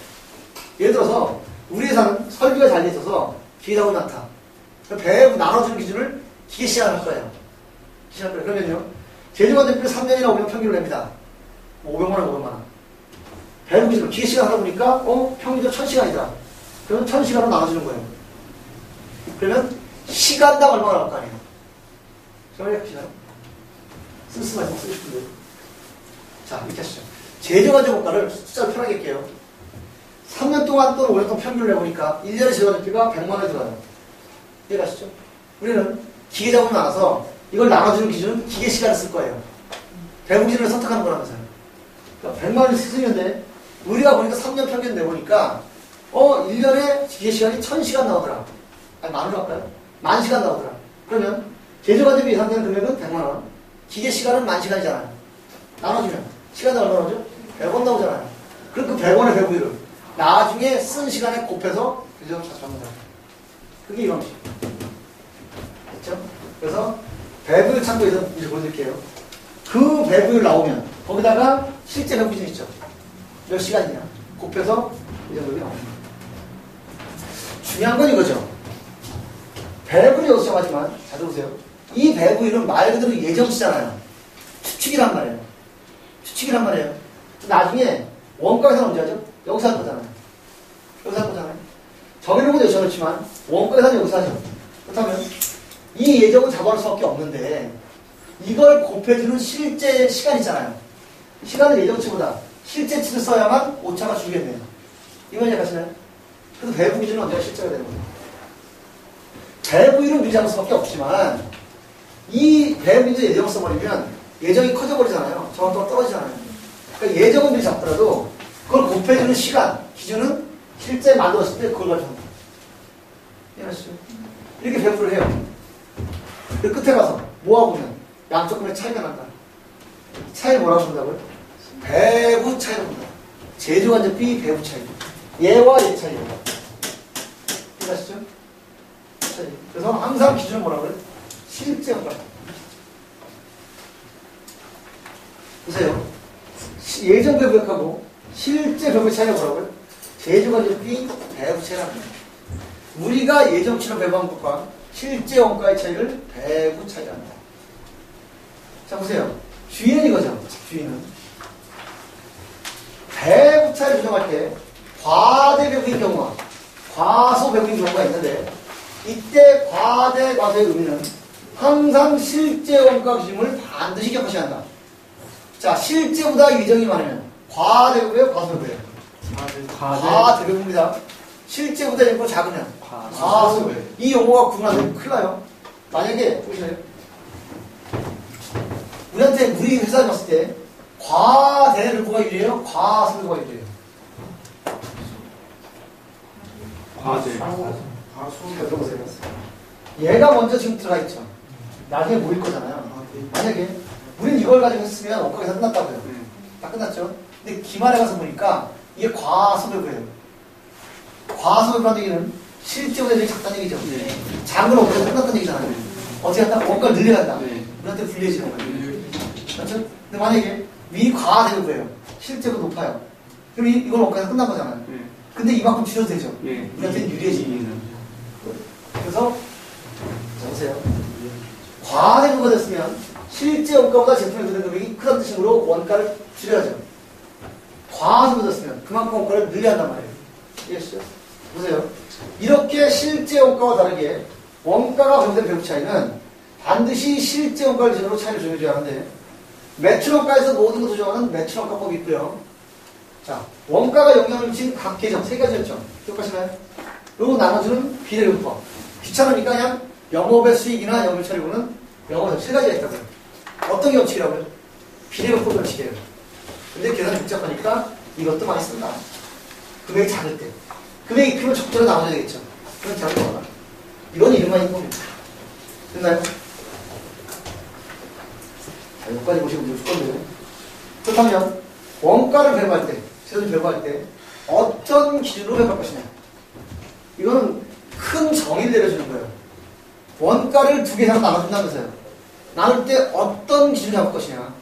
예를 들어서, 우리 회사는 설비가 잘 돼 있어서 기계작업이 많다. 배부 나눠주는 기준을 기계 시간을 할 거예요. 그러면요, 계조과정비를 3년이나 5년 평균을 냅니다. 500만원, 500만원. 배부 기준으로 기계 시간 하다 보니까, 평균적으로 1000시간이다. 그러면 1000시간으로 나눠주는 거예요. 그러면 시간당 얼마나 나올 거 아니에요? 정말 해보시나요? 쓸쓸하게 쓰고 싶은데. 자, 이렇게 하시죠. 제조과정 효과를 숫자를 편하게 할게요. 3년 동안 또는 5년 동안 평균을 내보니까 1년에 제조과정비가 100만원이 들어가요. 이해가시죠? 우리는 기계 작업이 많아서 이걸 나눠주는 기준은 기계 시간을 쓸 거예요. 배부 기준을 선택하는 거라면서요. 그러니까 100만원이 쓰는데 우리가 보니까 3년 평균 내보니까 1년에 기계 시간이 1000시간 나오더라. 아니, 만으로 할까요? 10,000시간 나오더라. 그러면 제조과정비 예상되는 금액은 100만원. 기계 시간은 10,000시간이잖아요. 나눠주면 시간당 얼마 나오죠? 100원 나오잖아요. 그럼 그 100원의 배부비를 나중에 쓴 시간에 곱해서 규정을 찾아갑니다. 그게 이런 식이에요. 됐죠? 그래서 배부를 참고해서 이제 보여드릴게요. 그 배부를 나오면 거기다가 실제 배부 기준 있죠? 몇 시간이냐? 곱해서 이 정도가 나옵니다. 중요한 건 이거죠. 배부를 여기서 정하지만 잘 들어보세요. 이 배부일은 말 그대로 예정치잖아요. 추측이란 말이에요. 추측이란 말이에요. 나중에 원가에서 언제 하죠? 여기서 할 거잖아요. 여기서 할 거잖아요. 정해놓은 건 여기서 그렇지만 원가에서는 여기서 하죠. 그렇다면 이 예정을 잡아놓을 수밖에 없는데 이걸 곱해주는 실제 시간이잖아요. 시간은 예정치보다 실제치를 써야만 오차가 줄겠네요. 이건 이해가시나요? 그래서 배부 기준은 언제가 실제가 되는 거예요. 배부일은 미리 잡을 수밖에 없지만 이 배부일도 예정을 써버리면 예정이 커져버리잖아요. 정확도가 떨어지잖아요. 그러니까 예정은 미리 잡더라도 그걸 곱해주는 시간, 기준은 실제 만들었을 때 그걸 가져옵니다. 이해하시죠? 이렇게 배부를 해요. 그 끝에 가서 뭐하고 보면 양쪽 금액 차이가 난다. 차이 뭐라고 본다고요? 배부 차이라고 본다. 제조과정비 배부 차이. 얘와 얘 차이입니다. 이해하시죠? 그래서 항상 기준은 뭐라고 해요? 실제 효과. 보세요. 예정 배부액하고 실제 배부 차이가 뭐라고요? 제조과정비 배부 차이라고 합니다. 우리가 예정치로 배부한 것과 실제 원가의 차이를 배부 차이라고 합니다. 자, 보세요. 주의는 이거죠. 주의는. 배부 차이를 조정할 때 과대 배부인 경우와 과소 배부인 경우가 있는데 이때 과대 과소의 의미는 항상 실제 원가 기준을 반드시 기억하셔야 한다. 자, 실제보다 예정이 많으면 과대 배부예요, 과소 배부예요? 과대 배부입니다. 실제보다 예정이 작으면 과소 배부. 이 용어가 구분하면 큰일 나요. 만약에 보시나요? 우리한테 우리 회사에 갔을 때 과대 배부가 유리해요, 과소 배부가 유리해요? 과대. 들어보세요. 얘가 먼저 지금 들어가 있죠. 나중에 모일 거잖아요. 만약에 우린 이걸 가지고 했으면 원가에서 끝났다고요. 다 끝났죠. 근데 기말에 가서 보니까 이게 과소배부예요. 과소배부라는 얘기는 실제보다 되게 작다는 얘기죠. 작은 원가에서 끝났다는 얘기잖아요. 어떻게 한다? 원가를 늘려간다. 우리한테 불리해지는 거예요. 그렇죠? 근데 만약에 위 과대배부예요. 실제보다 높아요. 그럼 이건 원가에서 끝난 거잖아요. 근데 이만큼 줄여도 되죠. 우리한테는 유리해지는 거예요. 그래서 자, 보세요. 과대배부가 됐으면 실제 원가보다 제품의 드는 금액이 크다는 뜻으로 원가를 줄여야죠. 과소배부가 됐으면 그만큼 원가를 늘려야 한단 말이에요. 이해하시죠? 보세요. 이렇게 실제 원가와 다르게 원가가 적용된 배부 차이는 반드시 실제 원가를 기준으로 차이를 정해줘야 하는데 매출 원가에서 모든 것을 조정하는 매출 원가법이 있고요. 자, 원가가 영향을 미친 각 계정 세 가지였죠. 기억하시나요? 그리고 나눠주는 비례요법. 귀찮으니까 그냥 영업의 수익이나 영업의 처리고는 영업의 세 가지가 있다고요. 어떤 게 원칙이라고요? 비례요법 원칙이에요. 근데 계산이 복잡하니까 이것도 많이 쓴다. 금액이 작을 때. 금액이 크면 적절히 나눠줘야 되겠죠. 그건 작은 거구나. 이건 이름만 있는 겁니다. 됐나요? 자, 여기까지 보시면 될 건데요. 그렇다면 원가를 배분할 때, 세금 배분할 때 어떤 기준으로 배분할 것이냐? 이거는 큰 정의를 내려주는 거예요. 원가를 두 개 이상 나눠준다면서요. 나눌 때 어떤 기준을 잡을 것이냐.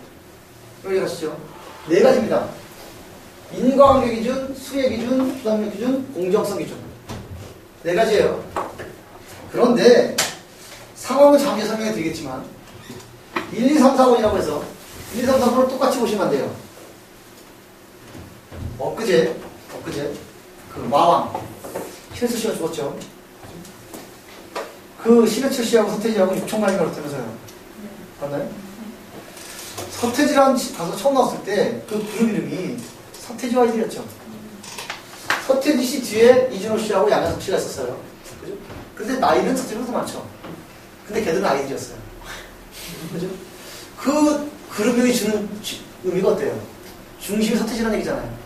여기 가시죠. 네 가지입니다. 인과관계 기준, 수혜 기준, 부담력 기준, 공정성 기준. 네 가지예요. 그런데 상황은 잠시 설명해 드리겠지만 1, 2, 3, 4, 5이라고 해서 1, 2, 3, 4, 5를 똑같이 보시면 안 돼요. 엊그제 그 마왕 신해철 씨가 죽었죠. 그 신해철 씨하고 서태지하고 6천만인가 그렇다면서요. 맞나요? 서태지라는 가수 처음 나왔을 때 그 그룹 이름이 서태지와 아이들이었죠. 서태지 씨 뒤에 이준호 씨하고 양현석 씨가 있었어요. 그죠? 근데 나이는 서태지보다 더 많죠. 근데 걔들은 아이들이었어요. 그죠? 그 그룹이 주는 의미가 어때요? 중심이 서태지라는 얘기잖아요.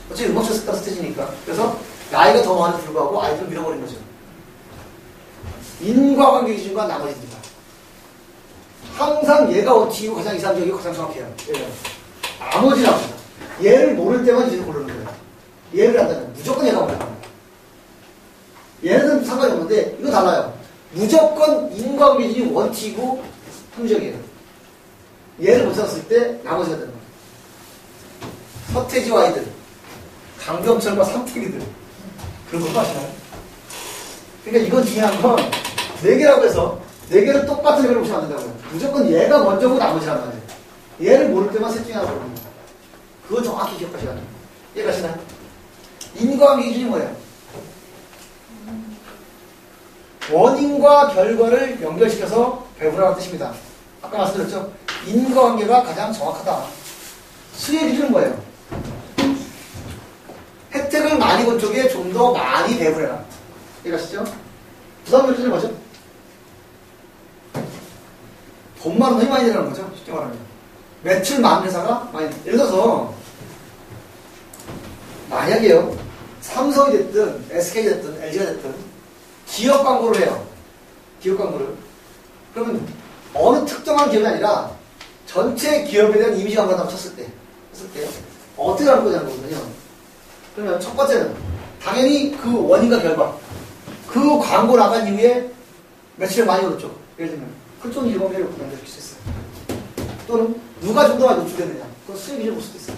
어차피 음악 쳤을까 서태지니까. 그래서 나이가 더 많은데 불구하고 아이들을 밀어버린 거죠. 인과관계 기준과 나머지입니다. 항상 얘가 OT이고 가장 이상적이고 가장 정확해요. 얘가. 나머지는 압니다. 얘를 모를 때만 기준을 고르는 거예요. 얘를 안다면 무조건 얘가 몰라요. 얘는 상관이 없는데 이거 달라요. 무조건 인과관계 기준이 원칙이고 합리적이에요. 얘를 못 찾았을 때 나머지가 되는 거예요. 서태지와 아이들, 강병철과 삼태기들 그런 거 아시나요? 그러니까 이건 중요한 건 4개라고 해서 4개를 똑같은 얘기를 보시면 안 된다고요. 무조건 얘가 먼저고 나머지란 말이에요. 얘를 모를 때만 셋 중에 하나 고릅니다. 그거 정확히 기억하셔야 돼요. 이해가시나요? 인과관계 기준이 뭐예요? 원인과 결과를 연결시켜서 배분하라는 뜻입니다. 아까 말씀드렸죠? 인과관계가 가장 정확하다. 수혜 기준은 뭐예요? 혜택을 많이 본 쪽에 좀 더 많이 배분해라. 이해가시죠? 부담 기준은 뭐죠? 돈 많은 돈이 많이 되는 거죠. 쉽게 말하면. 매출 많은 회사가 많이. 예를 들어서 만약에요. 삼성이 됐든 SK가 됐든 LG가 됐든 기업 광고를 해요. 기업 광고를. 그러면 어느 특정한 기업이 아니라 전체 기업에 대한 이미지 광고를 쳤을 때 어떻게 하는 거냐는 거거든요. 그러면 첫 번째는 당연히 그 원인과 결과. 그 광고 나간 이후에 매출을 많이 오르죠. 예를 들면 클존 일범위를 만들어줄 수 있어요. 또는 누가 좀 더 많이 노출됐느냐. 그건 수익 기준을 볼 수도 있어요.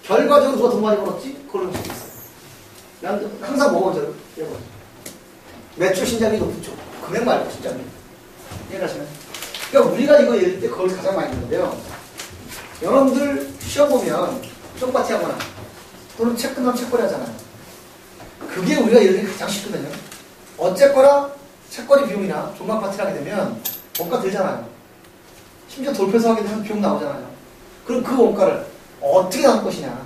결과적으로 누가 더 많이 벌었지? 그걸 볼 수도 있어요. 난 항상 뭐가 먼저요? 매출 신장이 높은 쪽. 금액 말고 신장이. 이해가시나요? 그러니까 우리가 이거 읽을 때 그걸 가장 많이 읽는데요. 여러분들 시험 보면 쪽파티 하거나 또는 책 끝나면 책거리 하잖아요. 그게 우리가 읽을 때 가장 쉽거든요. 어쨌거나 책거리 비용이나 종강 파티를 하게 되면 원가 들잖아요. 심지어 돌려서 하게 되면 비용 나오잖아요. 그럼 그 원가를 어떻게 나눌 것이냐.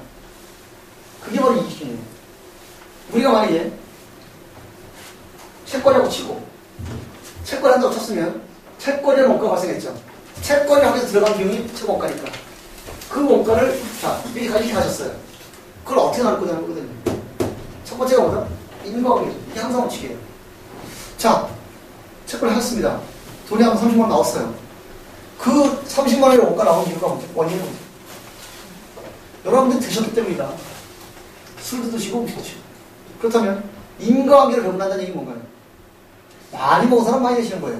그게 바로 이 기준이에요. 우리가 만약에 책거리하고 치고 책거리 한다고 쳤으면 책거리라는 원가가 발생했죠. 책거리 하기 위해서 들어간 비용이 책 원가니까 그 원가를 자 이렇게 하셨어요. 그걸 어떻게 나눌 거냐는 거거든요. 첫 번째가 뭐다? 인과관계. 이게 항상 원칙이에요. 자, 책거리 하셨습니다. 돈이 한 30만 원 나왔어요. 그 30만 원의 원가 나온 이유가 뭐죠? 원인은 뭐죠? 여러분들 드셨기 때문이다. 술도 드시고 음식도 드시고. 그렇다면 인과관계를 배분한다는 얘기는 뭔가요? 많이 먹은 사람 많이 드시는 거예요.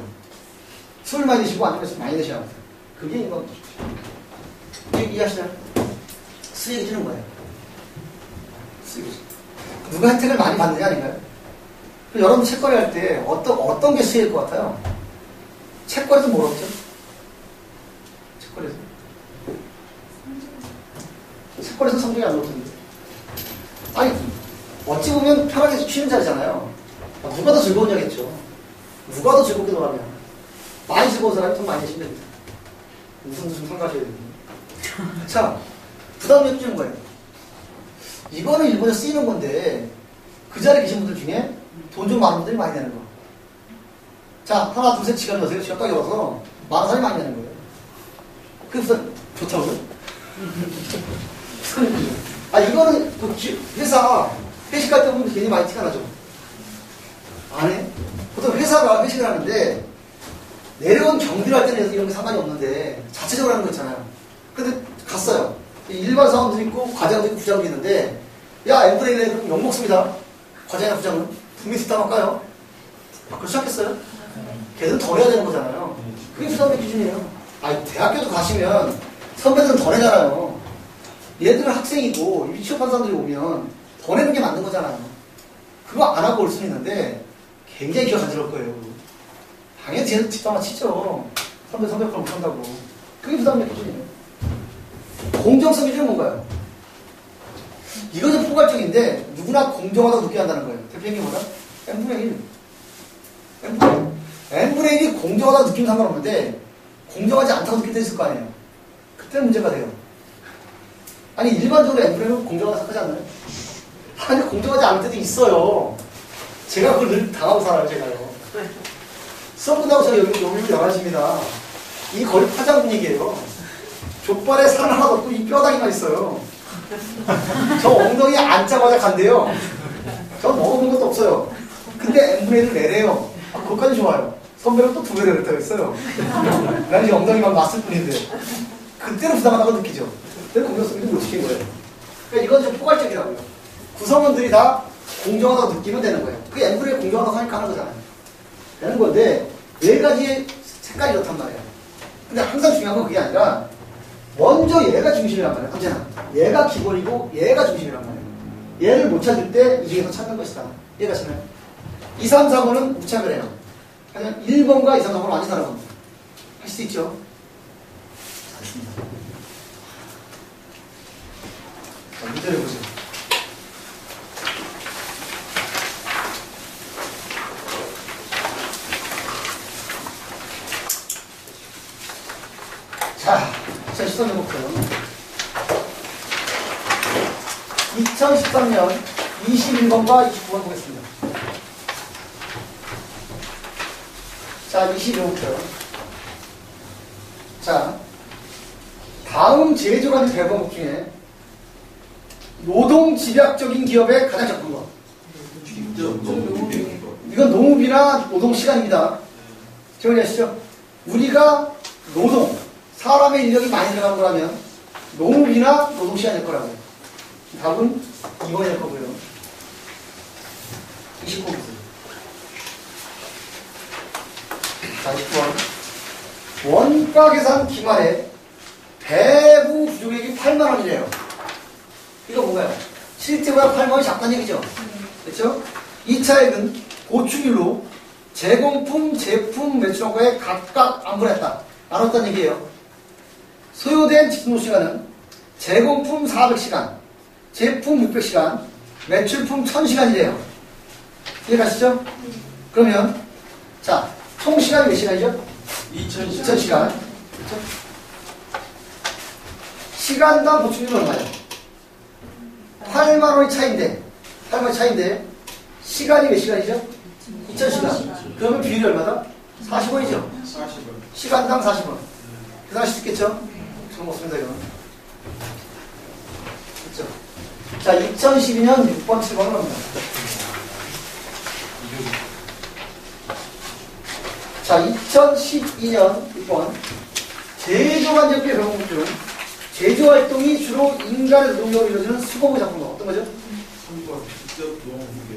술 많이 드시고 아니면 술 많이 드셔야 합니다. 그게 인과관계죠. 이해하시나요? 수익 기준은 뭐예요? 수익 기준. 누가 혜택을 많이 받느냐 아닌가요? 여러분 책거리 할 때 어떤 게 수익일 것 같아요? 책거리에서 뭘 얻죠? 책거리에서. 책거리에서 성적이 안 오르던데. 아니, 어찌 보면 편하게 쉬는 자리잖아요. 누가 더 즐거우냐겠죠. 누가 더 즐겁게 놀아냐. 많이 즐거운 사람이 돈 많이 내시면 됩니다. 무슨 상가셔야 됩니다. 자, 부담을 해주는 거예요. 이거는 일본에 쓰이는 건데 그 자리에 계신 분들 중에 돈 좀 많은 분들이 많이 내는 거. 자, 하나, 둘, 셋 지갑 여세요. 지갑 딱 열어서 많은 사람이 많이 내는 거예요. 그래서 좋다고요? 이거는 회사 회식할 때 보면 괜히 많이 티가 나죠. 안 해? 보통 회사가 회식을 하는데 내려온 경비를 할 때는 이런 게 상관이 없는데 자체적으로 하는 거 있잖아요. 근데 갔어요. 일반 사원도 있고 과장도 있고 부장도 있는데 야 M분의 1에 그럼 욕먹습니다. 과장이나 부장은 분명히 뒷담 할까요? 그렇지 않겠어요? 걔들은 더 내야 되는 거잖아요. 그게 부담의 기준이에요. 아니, 대학교도 가시면 선배들은 더 내잖아요. 얘들은 학생이고 이미 취업한 사람들이 오면 더 내는 게 맞는 거잖아요. 그거 안 하고 올 수는 있는데 굉장히 기가 간지러울 거예요. 당연히 쟤는 뒷담화 치죠. 선배 걸 못한다고. 그게 부담의 기준이에요. 공정성 기준은 뭔가요? 이것은 포괄적인데 누구나 공정하다고 느껴야 한다는 거예요. 대표님이 뭐다? n분의 1. n분의 1이 공정하다고 느끼면 상관없는데 공정하지 않다고 느낄 때 있을 거 아니에요. 그때는 문제가 돼요. 아니 일반적으로 n분의 1은 공정하다고 생각하지 않나요? 아니 공정하지 않을 때도 있어요. 제가 그걸 늘 당하고 살아요. 제가요. 수업 끝나고 저 여기 11시입니다. 이 거의 파장 분위기예요. 족발에 살 하나도 없고 이 뼈다귀만 있어요. 저 엉덩이 앉자마자 간대요. 저 먹어본 것도 없어요. 근데 n분의 1을 내래요. 아, 그것까지 좋아요. 선배는 또 2배 내렸다고 했어요. 나는 이제 엉덩이만 맞을 뿐인데 그때는 부담하다고 느끼죠. 그때는 공정성이 못 지킨 거예요. 그러니까 이건 좀 포괄적이라고요. 구성원들이 다 공정하다고 느끼면 되는 거예요. 그게 n분의 1 공정하다고 하니까 하는 거잖아요. 되는 건데 4가지의 색깔이 이렇단 말이에요. 근데 항상 중요한 건 그게 아니라 먼저 얘가 중심이란 말이에요. 언제나 얘가 기본이고 얘가 중심이란 말이에요. 얘를 못 찾을 때 이 중에서 찾는 것이다. 얘가 찾나요? 2, 3, 4, 5는 무착을 해요. 하지만 1번과 2, 3, 4, 5는 완전 다른 겁니다. 할 수 있죠? 잘했습니다. 자, 문제를 보세요. 자, 2013년 볼게요. 2013년 21번과 29번 보겠습니다. 자, 22번부터요. 자, 다음 제조관리 대부분 중에 노동 집약적인 기업에 가장 적은 것. 이건 농업이나 노동 시간입니다. 기억하시죠? 우리가 노동, 사람의 인력이 많이 들어간 거라면 농업이나 노동 시간일 거라고요. 답은 2번일 거고요. 29번. 자, 29번. 원가 계산 기말에 배부 부족액이 8만원이래요. 이거 뭔가요? 실제보다 8만원이 작다는 얘기죠? 그렇죠? 2차액은 고출율로 제공품, 제품, 매출원가에 각각 안분했다. 나눴다는 얘기예요. 소요된 직노시간은 제공품 400시간, 제품 600시간, 매출품 1000시간이래요. 이해가시죠? 그러면 자, 총 시간이 몇 시간이죠? 2000시간. 그렇죠? 시간당 보충률은 얼마예요? 8만원의 차이인데 8만원의 차이인데 시간이 몇 시간이죠? 2000시간. 그러면 비율이 얼마다? 40원이죠? 40원. 시간당 40원. 계산할 수 있겠죠? 좀 없습니다, 이건. 그렇죠? 자, 2012년 6번, 7번을 합니다. 자, 2012년 6번. 제조관제표의 배분 중 제조활동이 주로 인간의 노동력으로 이루어지는 수공업 작품은 어떤 거죠? 3번. 직접 노무개.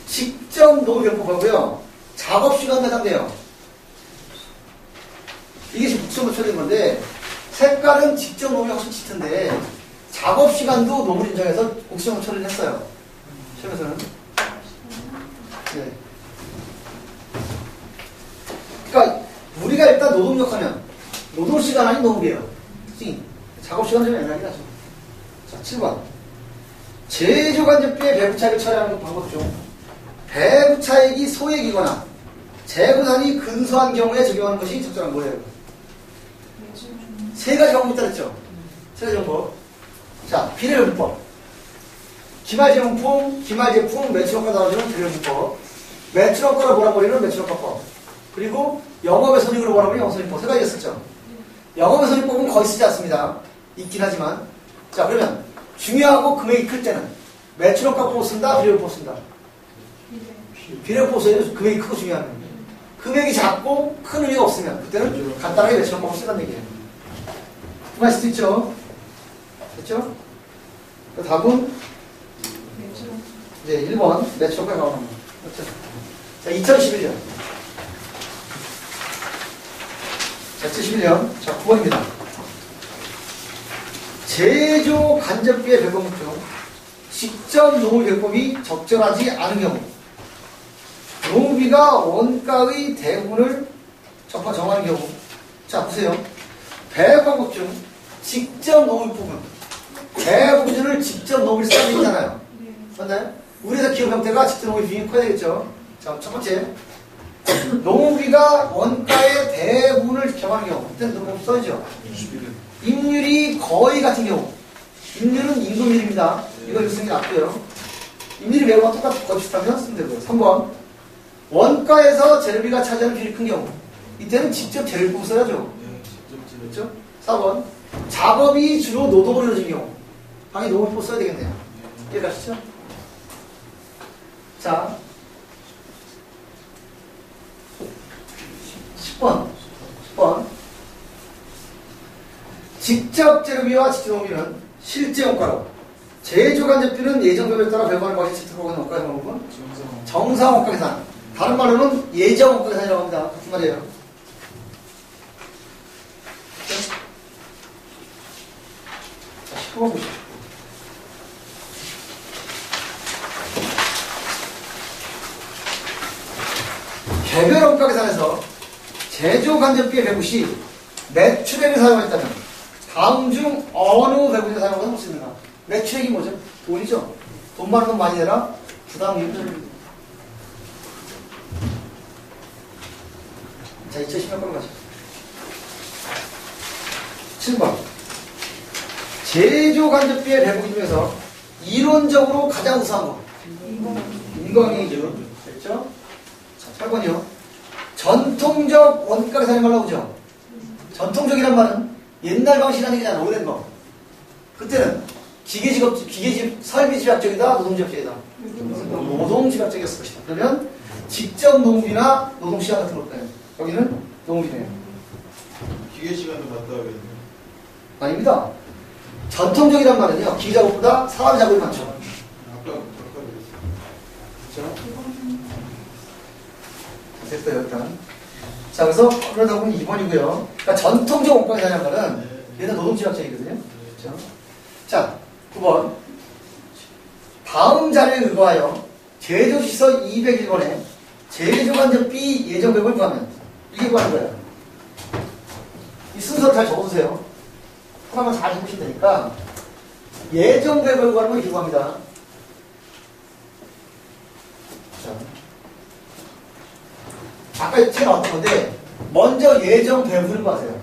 직접 노무경법하고요. 작업시간 해당돼요. 이게 지금 북수로 처리된 건데 색깔은 직접 노무이 훨씬 짙은데 작업시간도 노무 인정해서 곡수형 처리를 했어요. 시험에서는. 네. 그러니까 우리가 일단 노동력 하면 노동시간 아닌 노무개예요. 작업시간 좀 애매하긴 하죠. 자, 7번. 제조간접비의 배부차익을 처리하는 방법 중 배부차익이 소액이거나 재고산이 근소한 경우에 적용하는 것이 적절한 거예요. 세 가지 방법이 있다 그랬죠? 세 가지 방법. 자, 비례율법. 기말제품, 기말제품, 매출원가 나눠주는 비례율법. 매출원가로 몰아버리는 매출원가법. 그리고 영업의 손익으로 몰아버리는 영업손익법. 세 가지 있었죠? 영업의 손익법은 거의 쓰지 않습니다. 있긴 하지만. 자, 그러면 중요하고 금액이 클 때는 매출원가법 쓴다, 비례율법 쓴다. 비례율법 써야 금액이 크고 중요한 거예요. 금액이 작고 큰 의미가 없으면 그때는 간단하게 매출원가법 쓰라는 얘기예요. 구할 수도 있죠? 됐죠? 답은 이제 1번 매출원가 나오는 거. 그렇죠? 자, 2011년. 자, 71년. 자, 9번입니다. 제조 간접비의 배분 중 직접 노무 배법이 적절하지 않은 경우 노무비가 원가의 대부분을 정하는 경우. 자, 보세요. 배방법 중 직접 노무 부분 대부분을 직접 노무를 써야 되잖아요. 맞나요? 우리에서 기업 형태가 직접 노무 비중이 커야 되겠죠. 자, 첫 번째. 노무비가 원가의 대부분을 정하는 경우. 그때는 노무 써야죠. 임률이 거의 같은 경우. 임률은 임금률입니다. 이걸 쓰는 게 낫고요. 임률이 매우가 똑같고 거의 비슷하면 쓰면 되고요. 3번. 원가에서 재료비가 차지하는 비율이 큰 경우. 이때는 직접 재료비를 써야죠. 그렇죠? 4번. 작업이 주로 노동으로 이루어진 경우. 당연히 노동비를 써야 되겠네요. 이해가시죠? 자. 10번. 직접 재료비와 직접 노무비는 실제 원가로, 제조 간접비는 예정 배분에 따라 배분하는 것이 직접 하는 원가 정보는 정상 원가 계산. 다른 말로는 예정 원가 계산이라고 합니다. 무슨 말이에요? 자, 19번 보시죠. 개별 원가 계산에서 제조 간접비의 배분 시 매출액을 사용했다면 다음 중 어느 배분에 사용하는 것입니까? 매출액이 뭐죠? 돈이죠. 돈 많은 돈 많이 내라. 부담이익. 자, 2016번 가죠. 7번. 제조 간접비의 배분 중에서 이론적으로 가장 우수한 거. 인건비죠. 됐죠? 자, 8번이요. 전통적 원가 계산이 말라고 그죠? 전통적이란 말은 옛날 방식이라는 얘기잖아. 오랜 거. 그때는 기계집 설비집약적이다, 노동집약적이다. 노동집약적이었을 것이다. 그러면 직접 노무비나 노동시간 같은 것들. 여기는 노무비네요. 기계 시간도 맞다 하겠네. 아닙니다. 전통적이란 말은요, 기계 작업보다 사람 작업이 많죠. 아까 그렇죠? 됐어요, 일단. 자, 그래서 그러다 보면 2번이고요. 그러니까 전통적 원가 계산이라는 말은 얘는 노동집약적이거든요. 그렇죠? 자, 9번. 다음 자료에 의거하여 제조시서 201번에 제조간접비 예정배분을 구하면 이게 구하는 거예요. 이 순서를 잘 적어두세요. 하나만 잘 해보시면 되니까 예정배분을 구하는 걸 이렇게 구합니다. 자, 아까 책에 나왔던 건데 먼저 예정배분을 구하세요.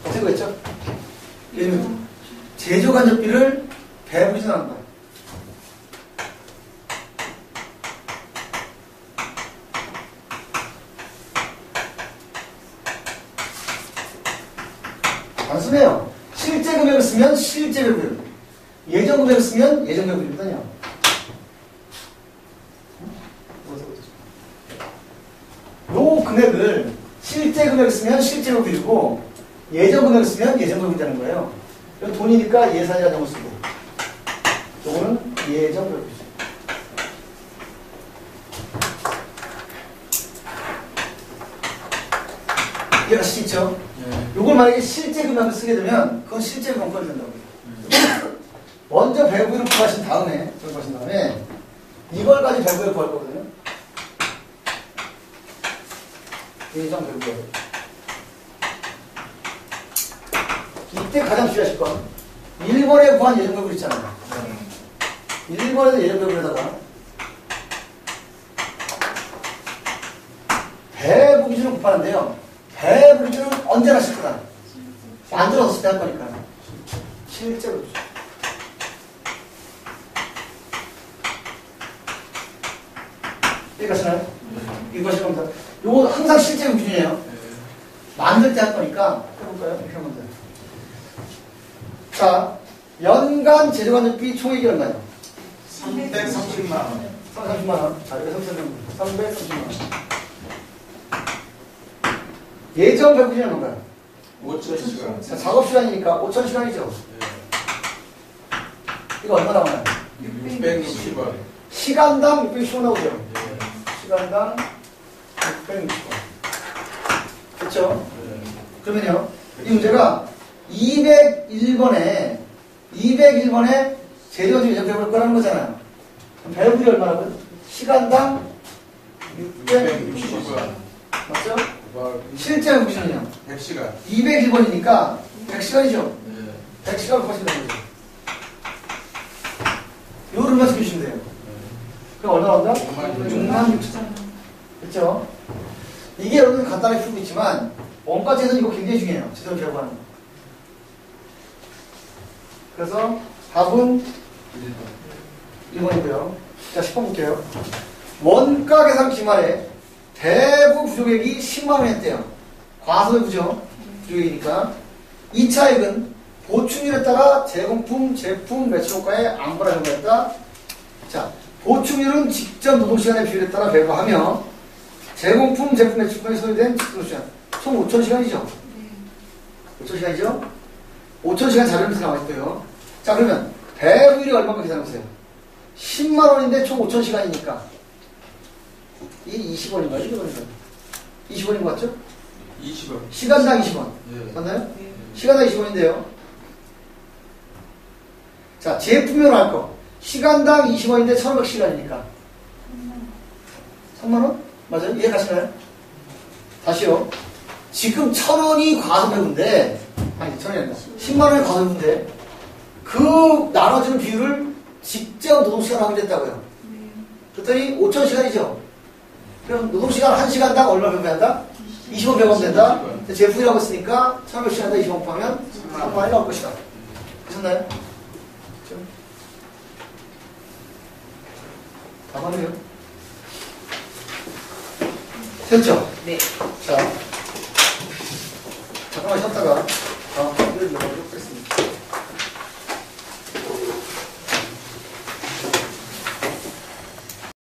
어떻게 구했죠? 제조간접비를 배분이 나온 거예요. 단순해요. 실제 금액을 쓰면 실제 배분, 예정 금액을 쓰면 예정 배분이거든요. 요 금액을 실제 금액을 쓰면 실제 배분이고 예정 금액을 쓰면 예정 배분이라는 거예요. 이건 돈이니까 예산이라는 걸 쓰고 요거는 예정 배분이죠. 이해가시죠? 요걸 만약에 실제 금액을 쓰게 되면 그건 실제 원가를 된다고요. 먼저 배분을 구하신 다음에 이걸 가지고 배분을 구할 거거든요. 예정 배분. 이때 가장 주의하실 건 1번에 구한 예정 배분 있잖아요. 1번에서 예정 배분에다가 배분 기준을 곱하는데요. 배분 기준은 언제나 쓸 거다. 만들어서 쓸 때 할 거니까. 실제로. 이해가시나요? 이것이 겁니다. 요거 항상 실제 기준이에요. 만들 때 할 거니까 해볼까요? 이렇게 하면 돼요. 자, 연간 재료간접비 총액이 얼마예요? 330만 원. 330만 원. 자, 여기 330만 원. 예정 배분이는 뭔가요? 5,000시간. 자, 작업시간이니까 5,000시간이죠. 이거 얼마 나와요? 660원. 시간당 660원 나오죠? 시간당 660원. 그렇죠? 그러면요, 이 문제가 201번에 재료가 좀 연결해볼 거라는 거잖아요. 그럼 배분이 얼마라고요? 시간당 660원. 맞죠? 실제 보시면요. 100시간. 201번이니까 100시간이죠? 100시간을 구하시면 되는 거죠. 요를 말씀해주시면 돼요. 그럼 얼마 나온다? 66,000. 그렇죠? 이게 여러분 간단하게 풀고 있지만 원가치에서는 이거 굉장히 중요해요. 제대로 기억하는 거. 그래서 답은 1번이고요. 자, 10번 볼게요. 원가 계산 기말에 대부 부족액이 10만원이었대요. 과소의 부족액이니까. 이 차액은 보충률에 따라 제공품, 제품, 매출효과에 안보라 정도였다. 자, 보충률은 직접 노동시간의 비율에 따라 배부하며 제공품, 제품, 매출효과에 소요된 노동시간 총 5,000시간이죠? 5,000시간이죠? 5,000시간 자료에서 나와있고요. 자, 그러면 배부율이 얼마큼 계산해보세요. 10만원인데 총 5,000시간이니까 이 20원인가요? 20원인가요? 20원인 것 같죠? 20원. 시간당 20원. 예. 맞나요? 시간당 20원인데요. 자, 제품으로 할 거. 시간당 20원인데 1,500시간이니까. 3만원? 맞아요? 이해 가시나요? 다시요. 지금 1,000원이 과소배분데, 아니, 1,000원이 아니라 10만원이 과소배분데, 그 나눠주는 비율을 직접 노동시간을 하게 됐다고요. 그랬더니 5,000시간이죠. 그럼 노동시간 1시간당 얼마 배분한다? 20원 배분 된다. 제품이라고 했으니까 1,500시간당 20원 곱하면 3만원이 나올 것이다. 되셨나요? 답하네요. 됐죠? 네. 자, 잠깐만 쉬었다가 다음 거 읽어볼게요.